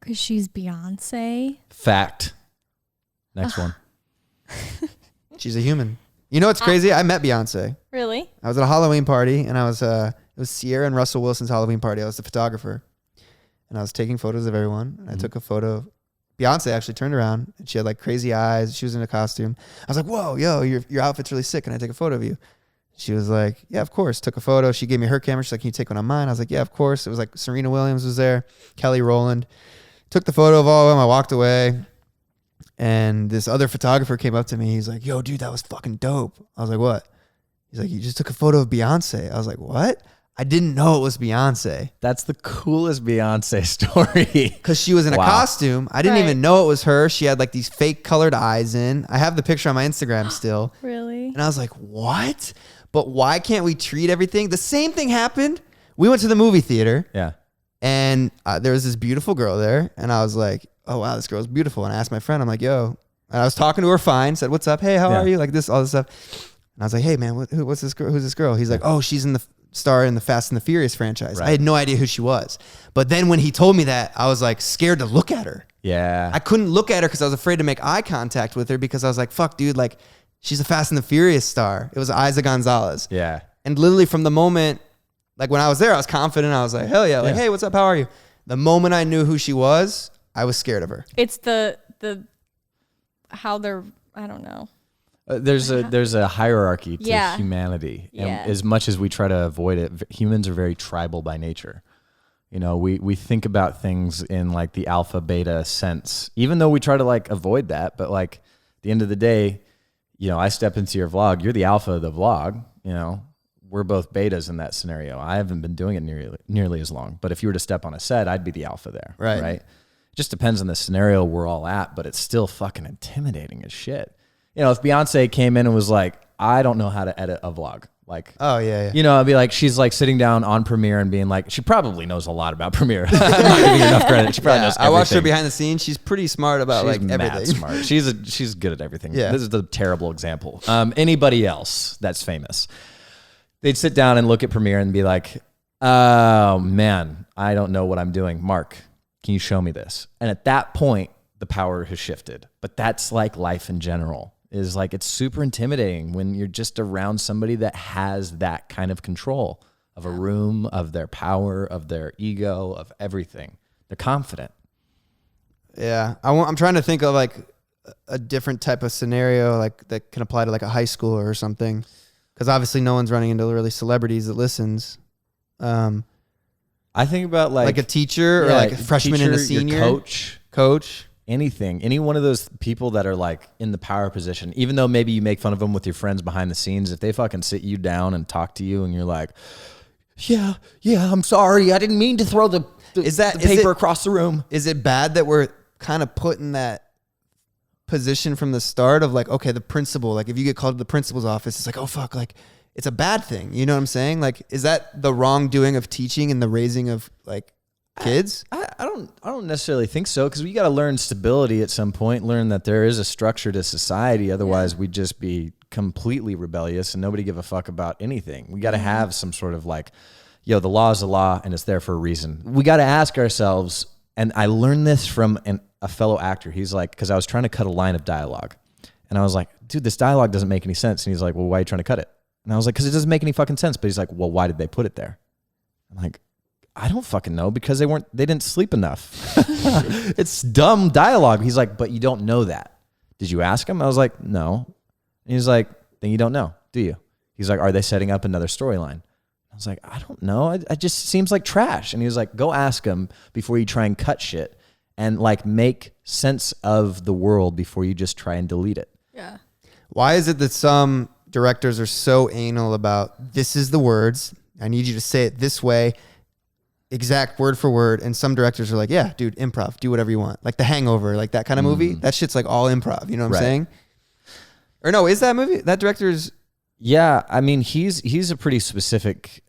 Because she's Beyonce. Fact. Next one. She's a human. You know what's crazy? I met Beyonce. Really? I was at a Halloween party, and I was it was Sierra and Russell Wilson's Halloween party. I was the photographer, and I was taking photos of everyone. And I took a photo. Beyonce actually turned around, and she had like crazy eyes. She was in a costume. I was like, "Whoa, yo, your outfit's really sick. Can I take a photo of you?" She was like, "Yeah, of course." Took a photo. She gave me her camera. She's like, "Can you take one on mine?" I was like, "Yeah, of course." It was like Serena Williams was there, Kelly Rowland. Took the photo of all of them. I walked away. And this other photographer came up to me. He's like, "Yo, dude, that was fucking dope." I was like, "What?" He's like, "You just took a photo of Beyonce." I was like, "What?" I didn't know it was Beyonce. That's the coolest Beyonce story. Because she was in a costume. I didn't even know it was her. She had like these fake colored eyes in. I have the picture on my Instagram still. Really? And I was like, what? But why can't we treat everything? The same thing happened. We went to the movie theater. Yeah. And there was this beautiful girl there. And I was like, oh, wow, this girl's beautiful. And I asked my friend, I'm like, yo. And I was talking to her fine. Said, what's up? Hey, how are you? Like this, all this stuff. And I was like, hey, man, what's this girl? Who's this girl? He's like, oh, she's in the star in the Fast and the Furious franchise. Right. I had no idea who she was. But then when he told me that, I was like scared to look at her. Yeah. I couldn't look at her because I was afraid to make eye contact with her because I was like, fuck, dude, like she's a Fast and the Furious star. It was Isa Gonzalez. Yeah. And literally from the moment, like when I was there, I was confident. I was like, hell yeah. Like, hey, what's up? How are you? The moment I knew who she was, I was scared of her. It's the how they're, I don't know. There's a hierarchy to Yeah. humanity. And Yeah. as much as we try to avoid it, humans are very tribal by nature. You know, we think about things in like the alpha beta sense, even though we try to like avoid that. But like at the end of the day, you know, I step into your vlog, you're the alpha of the vlog, you know, we're both betas in that scenario. I haven't been doing it nearly as long, but if you were to step on a set, I'd be the alpha there. Right. It just depends on the scenario we're all at, but it's still fucking intimidating as shit. You know, if Beyonce came in and was like, I don't know how to edit a vlog. Like, Oh, yeah. you know, I'd be like, she's like sitting down on Premiere and being like, she probably knows a lot about Premiere. I'm not giving her enough credit. She probably knows everything. I watched her behind the scenes. She's pretty smart about She's like mad everything. smart. She's good at everything. Yeah. This is the terrible example. Anybody else that's famous, they'd sit down and look at Premiere and be like, oh man, I don't know what I'm doing. Mark, can you show me this? And at that point, the power has shifted. But that's like life in general. Is like, it's super intimidating when you're just around somebody that has that kind of control of a room, of their power, of their ego, of everything. They're confident. Yeah. I'm trying to think of like a different type of scenario like that can apply to like a high schooler or something. Because obviously no one's running into really celebrities that listens. I think about like a teacher or like a freshman teacher, and a senior. your coach. Anything. Any one of those people that are like in the power position, even though maybe you make fun of them with your friends behind the scenes, if they fucking sit you down and talk to you and you're like, yeah, I'm sorry. I didn't mean to throw the paper across the room. Is it bad that we're kind of put in that position from the start of like, okay, the principal, like if you get called to the principal's office, it's like, oh fuck, like it's a bad thing. You know what I'm saying? Like, is that the wrongdoing of teaching and the raising of like kids? I don't necessarily think so, because we got to learn stability at some point, learn that there is a structure to society. Otherwise, we'd just be completely rebellious and nobody give a fuck about anything. We got to have some sort of like, the law is a law and it's there for a reason. We got to ask ourselves, and I learned this from a fellow actor. He's like, because I was trying to cut a line of dialogue, and I was like, dude, this dialogue doesn't make any sense. And he's like, well, why are you trying to cut it? And I was like, because it doesn't make any fucking sense. But he's like, well, why did they put it there? I'm like, I don't fucking know, because they didn't sleep enough. It's dumb dialogue. He's like, but you don't know that. Did you ask him? I was like, no. And he's like, then you don't know, do you? He's like, are they setting up another storyline? I was like, I don't know. It just seems like trash. And he was like, go ask him before you try and cut shit, and like make sense of the world before you just try and delete it. Yeah. Why is it that some directors are so anal about, this is the words, I need you to say it this way, exact word for word, and some directors are like, yeah, dude, improv, do whatever you want. Like The Hangover, like that kind of movie, that shit's like all improv, you know what I'm saying? Or no, is that movie, that director's... Yeah, I mean, he's a pretty specific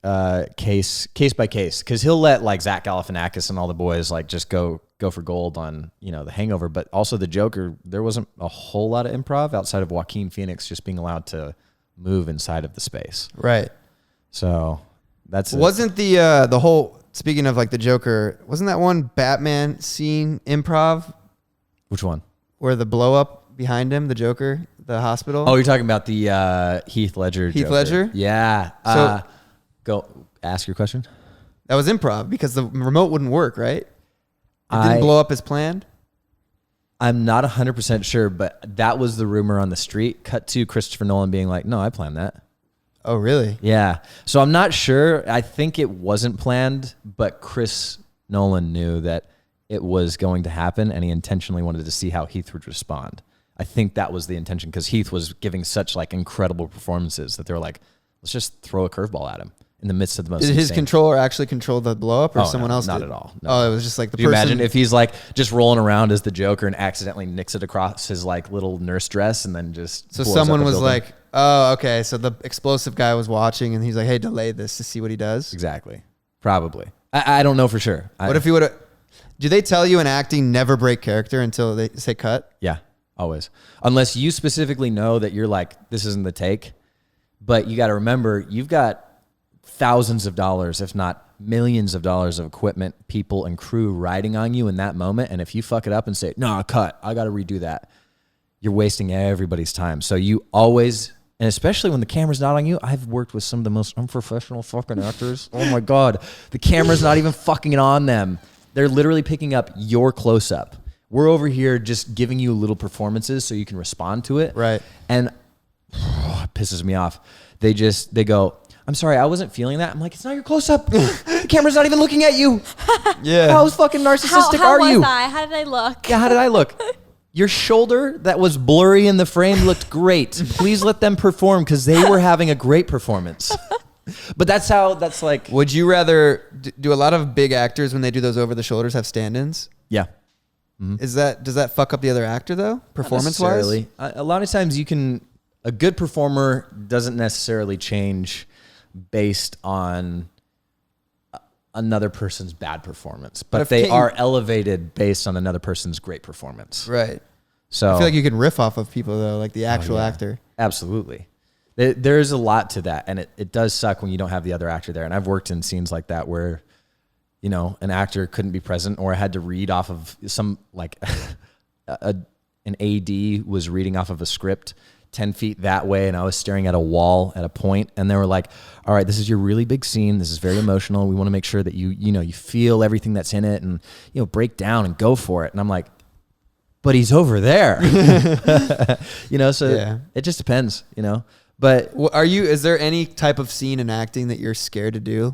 case by case, because he'll let like Zach Galifianakis and all the boys like just go for gold on, The Hangover, but also The Joker. There wasn't a whole lot of improv outside of Joaquin Phoenix just being allowed to move inside of the space. Right. So that's Wasn't the whole, speaking of like the Joker, wasn't that one Batman scene improv Which one? where the blow up behind him, the Joker, the hospital? Oh, you're talking about the Heath Ledger. Heath Joker. Ledger? Yeah. So- Go ask your question. That was improv because the remote wouldn't work, right? It I- didn't blow up as planned. I'm not 100% sure, but that was the rumor on the street. Cut to Christopher Nolan being like, "No, I planned that." Oh, really? Yeah. So I'm not sure. I think it wasn't planned, but Chris Nolan knew that it was going to happen, and he intentionally wanted to see how Heath would respond. I think that was the intention because Heath was giving such like incredible performances that they were like, let's just throw a curveball at him in the midst of the most. Did his insane- controller actually control the blow up, or Oh, someone no, else? not did? at all. No. Oh, it was just like the Could you person. imagine if he's like just rolling around as the Joker and accidentally nicks it across his like little nurse dress and then just So blows someone up a was building? like, "Oh, okay." So the explosive guy was watching, and he's like, "Hey, delay this to see what he does." Exactly. Probably. I don't know for sure. What if he would have? Do they tell you in acting never break character until they say cut? Yeah, always. Unless you specifically know that you're like, this isn't the take. But you got to remember, you've got thousands of dollars, if not millions of dollars of equipment, people, and crew riding on you in that moment. And if you fuck it up and say, no, cut, I got to redo that, you're wasting everybody's time. So you always, and especially when the camera's not on you, I've worked with some of the most unprofessional fucking actors. Oh my God. The camera's not even fucking on them. They're literally picking up your close-up. We're over here just giving you little performances so you can respond to it. Right. And it pisses me off. They go, I'm sorry, I wasn't feeling that. I'm like, it's not your close-up. The camera's not even looking at you. Yeah. How fucking narcissistic How are was you? I? How did I look? Yeah, how did I look? Your shoulder that was blurry in the frame looked great. Please let them perform because they were having a great performance. But that's like, Would you rather do a lot of big actors when they do those over the shoulders have stand-ins? yeah. Does that fuck up the other actor though, performance wise? Necessarily. A lot of times a good performer doesn't necessarily change based on another person's bad performance, but if they Kate- are elevated based on another person's great performance. Right. So I feel like you can riff off of people though, like the actual yeah. actor. Absolutely. There's a lot to that, and it does suck when you don't have the other actor there. And I've worked in scenes like that where, you know, an actor couldn't be present, or I had to read off of some, like, an AD was reading off of a script 10 feet that way, and I was staring at a wall at a point, and they were like, all right, this is your really big scene. This is very emotional. We want to make sure that you feel everything that's in it and, break down and go for it. And I'm like, but he's over there. So Yeah. it just depends, But Is there any type of scene in acting that you're scared to do?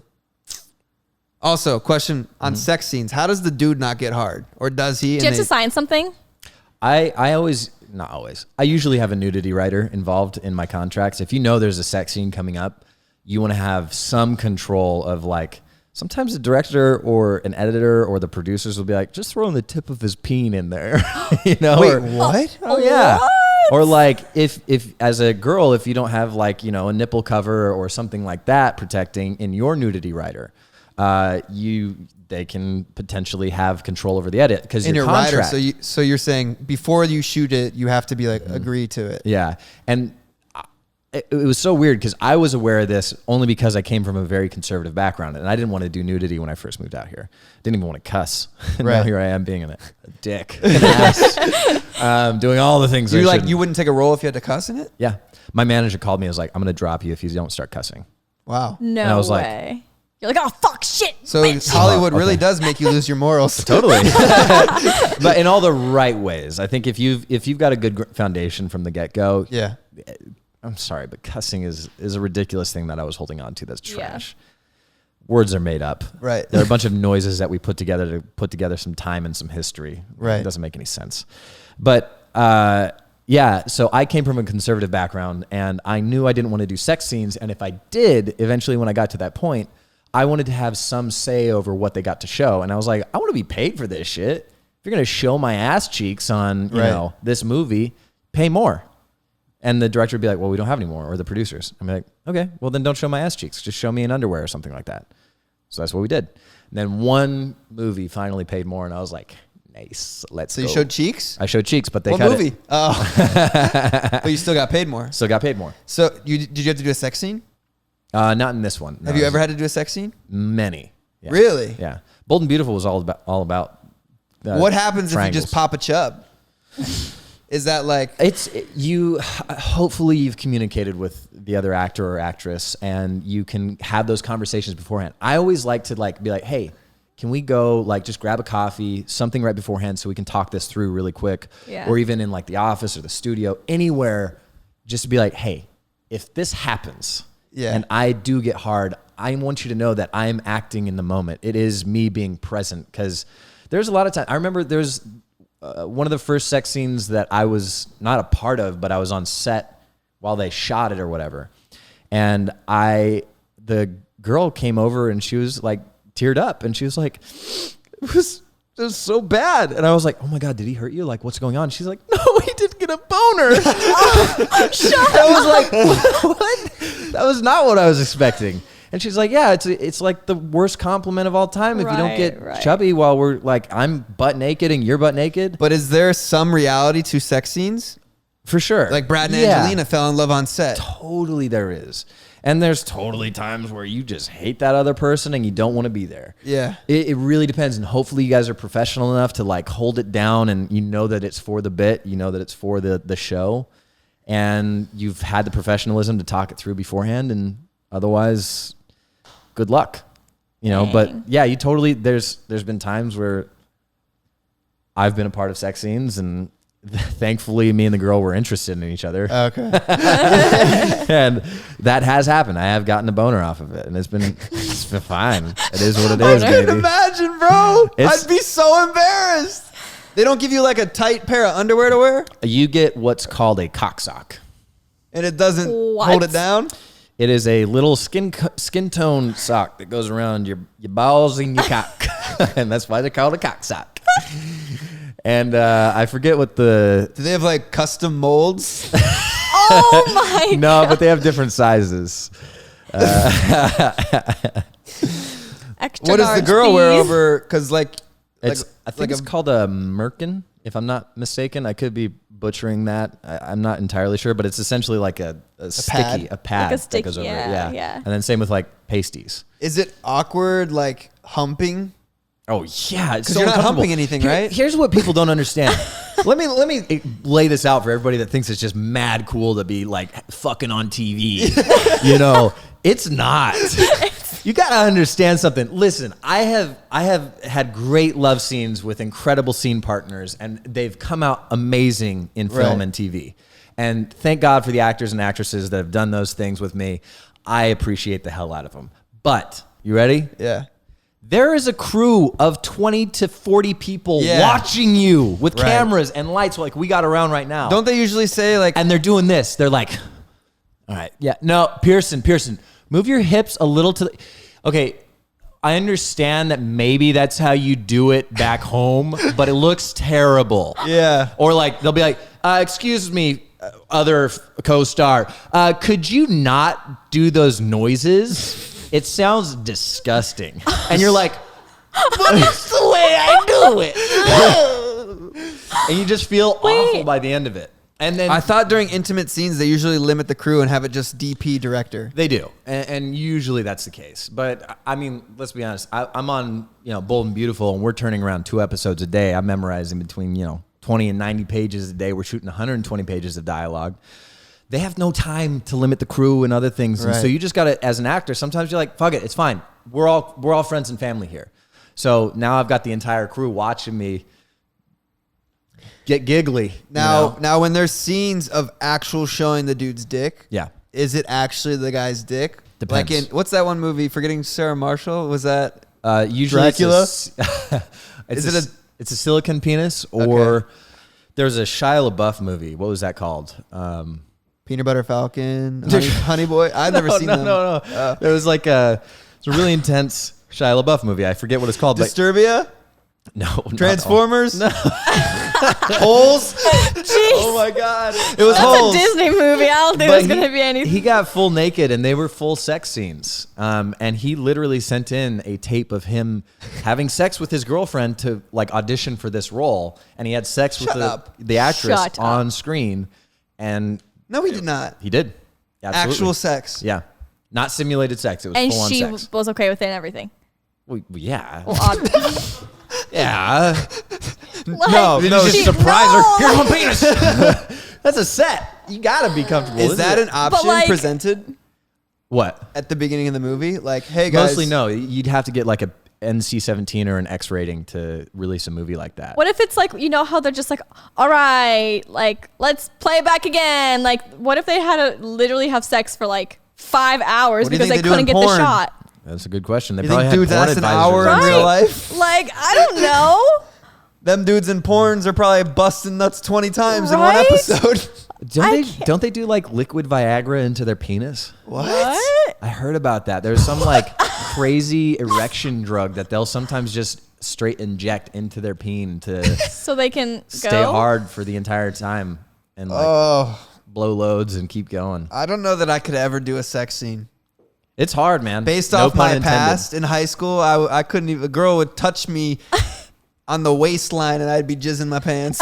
Also, question on sex scenes. How does the dude not get hard? Or does he? Do you have to sign something? I always, not always, I usually have a nudity writer involved in my contracts. If you know there's a sex scene coming up, you want to have some control of, like, sometimes the director or an editor or the producers will be like, just throw in the tip of his peen in there. Wait, or, what? oh yeah. Or like if as a girl, if you don't have, like, a nipple cover or something like that protecting in your nudity writer, they can potentially have control over the edit because In your contract. writer, so you're saying before you shoot it, you have to be like agree to it. Yeah. And it was so weird because I was aware of this only because I came from a very conservative background, and I didn't want to do nudity when I first moved out here. Didn't even want to cuss. And now Right. here I am being a dick, an ass, doing all the things. You're I like, shouldn't. you wouldn't take a role if you had to cuss in it? Yeah. My manager called me and was like, I'm going to drop you if you don't start cussing. Wow. No And I was like- way. You're like, oh, fuck, shit. So bitch. Hollywood really okay. does make you lose your morals. Totally. But in all the right ways. I think if you've got a good foundation from the get-go, Yeah. I'm sorry, but cussing is a ridiculous thing that I was holding on to. That's Yeah. trash. Words are made up. Right. There are a bunch of noises that we put together to put together some time and some history. Right. It doesn't make any sense. But yeah, so I came from a conservative background, and I knew I didn't want to do sex scenes. And if I did, eventually when I got to that point, I wanted to have some say over what they got to show. And I was like, I want to be paid for this shit. If you're going to show my ass cheeks on, Right. this movie, pay more. And the director would be like, well, we don't have any more, or the producers. I'm like, okay, well then don't show my ass cheeks. Just show me in underwear or something like that. So that's what we did. And then one movie finally paid more, and I was like, Nice. Let's So go. you showed cheeks? I showed cheeks, but they What cut movie? it. Oh. But you still got paid more. Still got paid more. So did you have to do a sex scene? Not in this one. No, Have you ever had to do a sex scene? many? Yeah. Really? Yeah. Bold and Beautiful was all about. What happens if you triangles. just pop a chub? Is that like hopefully you've communicated with the other actor or actress and you can have those conversations beforehand. I always like to be like, hey, can we go just grab a coffee, something right beforehand so we can talk this through really quick? Yeah. Or even in the office or the studio, anywhere, just to be like, hey, if this happens and I do get hard, I want you to know that I'm acting in the moment. It is me being present, because there's a lot of time. I remember there's one of the first sex scenes that I was not a part of, but I was on set while they shot it or whatever. And the girl came over and she was teared up and she was like, it was so bad. And I was like, oh my God, did he hurt you? What's going on? She's like, no, he didn't get a boner. I was like, what? That was not what I was expecting. And she's like, yeah, it's like the worst compliment of all time if you don't get chubby while we're I'm butt naked and you're butt naked. But is there some reality to sex scenes? For sure. Like Brad and Angelina fell in love on set. Totally there is. And there's totally times where you just hate that other person and you don't want to be there. Yeah. It really depends. And hopefully you guys are professional enough to hold it down and you know that it's for the bit, you know that it's for the show. And you've had the professionalism to talk it through beforehand, and otherwise, good luck. But yeah, you totally, there's been times where I've been a part of sex scenes and thankfully me and the girl were interested in each other. Okay. And that has happened. I have gotten a boner off of it and it's been fine. It is what it is, I can't baby. imagine, bro. I'd be so embarrassed. They don't give you a tight pair of underwear to wear? You get what's called a cock sock. And it doesn't hold it down? It is a little skin tone sock that goes around your balls and your cock. And that's why they call it a cock sock. And I forget what Do they have custom molds? Oh my God. No, but they have different sizes. Extra What does the girl wear over? Because I think it's called a merkin, if I'm not mistaken. I could be butchering that. I'm not entirely sure, but it's essentially a pad? pad Like a that goes over it. yeah. Yeah. And then same with pasties. Is it awkward humping? Oh yeah, it's Because so you're not uncomfortable. humping anything, right? Here's what people don't understand. let me lay this out for everybody that thinks it's just mad cool to be fucking on TV. It's not. You gotta understand something. Listen, I have had great love scenes with incredible scene partners, and they've come out amazing in film and TV. And thank God for the actors and actresses that have done those things with me. I appreciate the hell out of them. But you ready? Yeah. There is a crew of 20 to 40 people watching you with cameras and lights like we got around right now. Don't they usually say And they're doing this. They're like, all right, yeah. No, Pierson, move your hips a little to the... Okay, I understand that maybe that's how you do it back home, but it looks terrible. Yeah. Or they'll be like, excuse me, other co-star, could you not do those noises? It sounds disgusting. And you're like, but it's the way I do it. And you just feel awful by the end of it. And then I thought during intimate scenes, they usually limit the crew and have it just DP director. they do. And usually that's the case. But I mean, let's be honest. I'm on, Bold and Beautiful, and we're turning around 2 episodes a day. I'm memorizing between, 20 and 90 pages a day. We're shooting 120 pages of dialogue. They have no time to limit the crew and other things. And so you just got to, as an actor, sometimes you're like, fuck it, it's fine. We're all friends and family here. So now I've got the entire crew watching me get giggly. Now when there's scenes of actual showing the dude's dick, is it actually the guy's dick? Depends. Like in, what's that one movie? Forgetting Sarah Marshall? Was that Usually Dracula? It's a silicone penis, or there's a Shia LaBeouf movie. What was that called? Peanut Butter Falcon, Honey Boy? I've never seen them. No. It was it's a really intense Shia LaBeouf movie. I forget what it's called. Disturbia? No, not all. Transformers? Holes? Oh my God. It was That's holes. a Disney movie. I don't think But there's going to be anything. He got full naked, and they were full sex scenes. And he literally sent in a tape of him having sex with his girlfriend to like audition for this role. And he had sex with the actress Shut up. on screen. And No, he did not. he did. Absolutely. Actual sex. Yeah. Not simulated sex. It was And full on she sex. was okay with it and everything. Well, yeah. Well, odd. Yeah. No, Did no. you just she- surprise her? Here's my penis. That's a set. You gotta be comfortable. Is that an option like- presented what? at the beginning of the movie? Like, hey guys. Mostly no. You'd have to get like a NC-17 or an X rating to release a movie like that. What if it's like, you know how they're just like, all right, like, let's play it back again. Like, what if they had to literally have sex for like 5 hours What do you because think they they do couldn't in get the porn? shot? That's a good question. They You probably think had dudes porn last an advisors hour on in it. real life? Like, I don't know. Them dudes in porns are probably busting nuts 20 times in one Right? episode. Don't they do like liquid Viagra into their penis? What? I heard about that. There's some like crazy erection drug that they'll sometimes just straight inject into their peen to So they can stay go? hard for the entire time and like Oh, blow loads and keep going. I don't know that I could ever do a sex scene. It's hard, man. Based No off pun my intended. past in high school, I couldn't even, a girl would touch me on the waistline and I'd be jizzing my pants.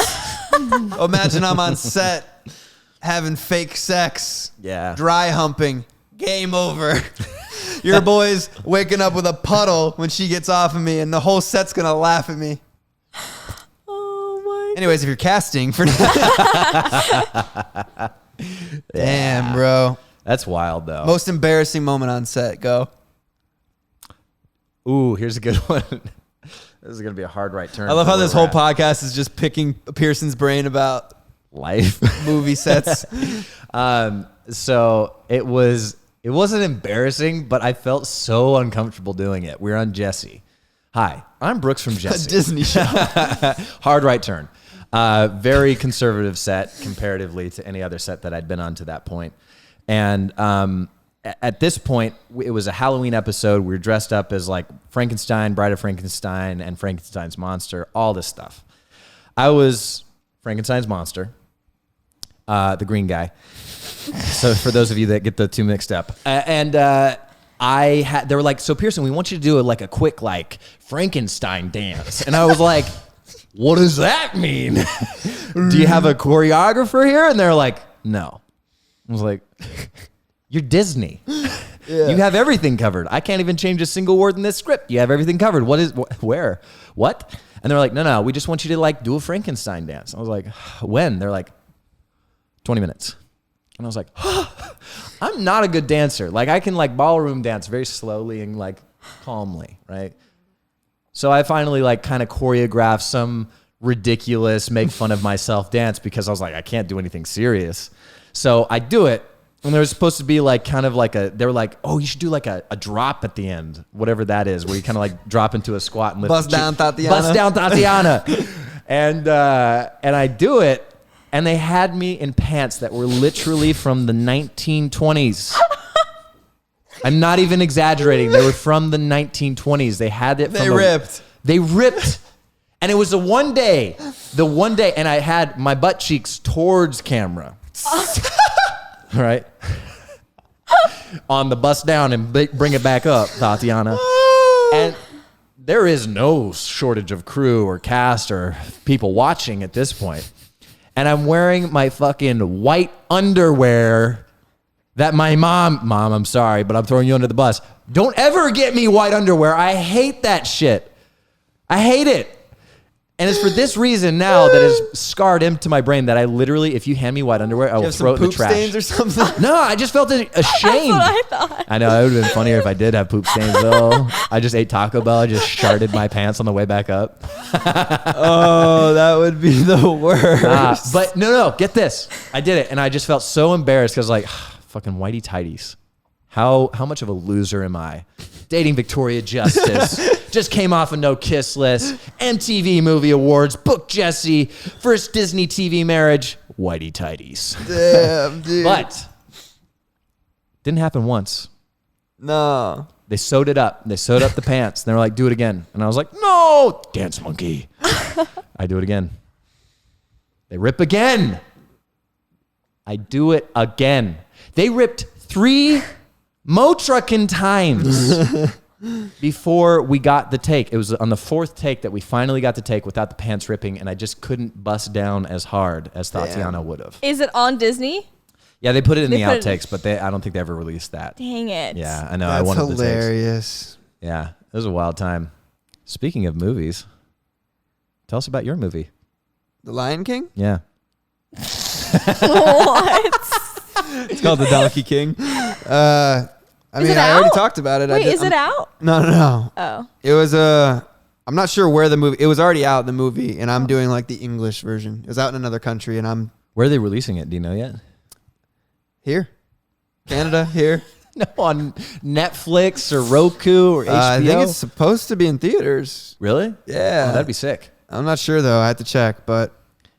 Imagine I'm on set having fake sex, Yeah. dry humping, game over. Your boy's waking up with a puddle when she gets off of me and the whole set's gonna laugh at me. Oh my. Anyways, if you're casting for Damn, bro. That's wild though. Most embarrassing moment on set, go. Ooh, here's a good one. This is gonna be a hard right turn. I love for how where this we're whole at. podcast is just picking Pierson's brain about Life. movie sets. So it wasn't embarrassing, but I felt so uncomfortable doing it. We were on Jesse. Hi, I'm Brooks from A Jesse. Disney show. Hard right turn. Very conservative set comparatively to any other set that I'd been on to that point. And at this point, it was a Halloween episode. We were dressed up as like Frankenstein, Bride of Frankenstein, and Frankenstein's monster, all this stuff. I was Frankenstein's monster, the green guy. So for those of you that get the two mixed up. They were like, so Pierson, we want you to do a quick like Frankenstein dance. And I was like, what does that mean? Do you have a choreographer here? And they're like, no. I was like, you're Disney. Yeah. You have everything covered. I can't even change a single word in this script. You have everything covered. Where? What? And they're like, no, we just want you to like do a Frankenstein dance. I was like, when? They're like, 20 minutes. And I was like, I'm not a good dancer. Like I can like ballroom dance very slowly and like calmly, right? So I finally like kind of choreographed some ridiculous make fun of myself dance because I was like, I can't do anything serious. So I do it. And there was supposed to be like kind of like they were like, oh, you should do like a drop at the end, whatever that is, where you kind of like drop into a squat and lift Bust down Tatiana. Bust down Tatiana. and I do it. And they had me in pants that were literally from the 1920s. I'm not even exaggerating. They were from the 1920s. They had it. They ripped. They ripped. And it was the one day, and I had my butt cheeks towards camera. Right? On the bust down and bring it back up, Tatiana. And there is no shortage of crew or cast or people watching at this point. And I'm wearing my fucking white underwear that my mom, I'm sorry, but I'm throwing you under the bus. Don't ever get me white underwear. I hate that shit. I hate it. And it's for this reason now that is scarred into my brain that I literally, if you hand me white underwear, I will You have throw some it in the poop trash. stains or something? No, I just felt ashamed. That's what I thought. I know, it would have been funnier if I did have poop stains though. I just ate Taco Bell. I just sharded my pants on the way back up. Oh, that would be the worst. But no, get this. I did it, and I just felt so embarrassed because like, fucking whitey tighties. How much of a loser am I? Dating Victoria Justice. Just came off a no kiss list. MTV Movie Awards. Booked Jesse. First Disney TV marriage. Whitey tighties. Damn, dude. But didn't happen once. No. They sewed it up. They sewed up the pants. And they were like, do it again. And I was like, no, dance monkey. I do it again. They rip again. I do it again. They ripped 3 Motruckin times before we got the take. It was on the 4th take that we finally got the take without the pants ripping, and I just couldn't bust down as hard as Tatiana would have. Is it on Disney? Yeah, they put it in They the put it- outtakes, but I don't think they ever released that. Dang it. Yeah, I know. I That's wanted the takes. hilarious. Yeah, it was a wild time. Speaking of movies, tell us about your movie. The Lion King? Yeah. What? It's called The Donkey King. I Is mean, it I already out? talked about it. Wait, is it out? No. Oh. It was I'm not sure where the movie. It was already out, the movie, and I'm doing like the English version. It was out in another country, and I'm Where are they releasing it? Do you know yet? here, Canada, here. No, on Netflix or Roku or HBO. I think it's supposed to be in theaters. Really? Yeah, Oh, that'd be sick. I'm not sure though. I have to check, but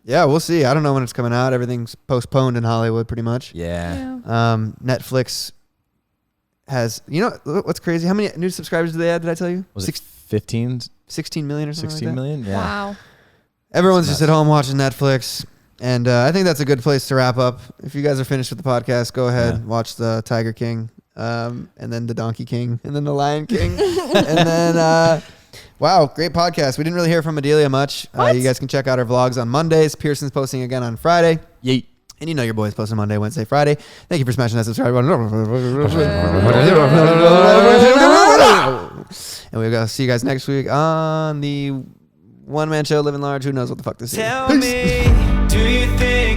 yeah, we'll see. I don't know when it's coming out. Everything's postponed in Hollywood, pretty much. Yeah. Netflix has. You know what's crazy? How many new subscribers do they add? Did I tell you? Was it 15, 16 million or something 16 like that? million? Yeah. Wow. Everyone's That's just at home watching Netflix. And I think that's a good place to wrap up. If you guys are finished with the podcast, go ahead, watch the Tiger King, and then the Donkey King, and then the Lion King. And then, wow, great podcast. We didn't really hear from Adelia much. You guys can check out our vlogs on Mondays. Pearson's posting again on Friday. Yeet. And you know your boys posting Monday, Wednesday, Friday. Thank you for smashing that subscribe button. And we'll go see you guys next week on the one-man show, Living Large. Who knows what the fuck this is. Tell Peace. me, do you think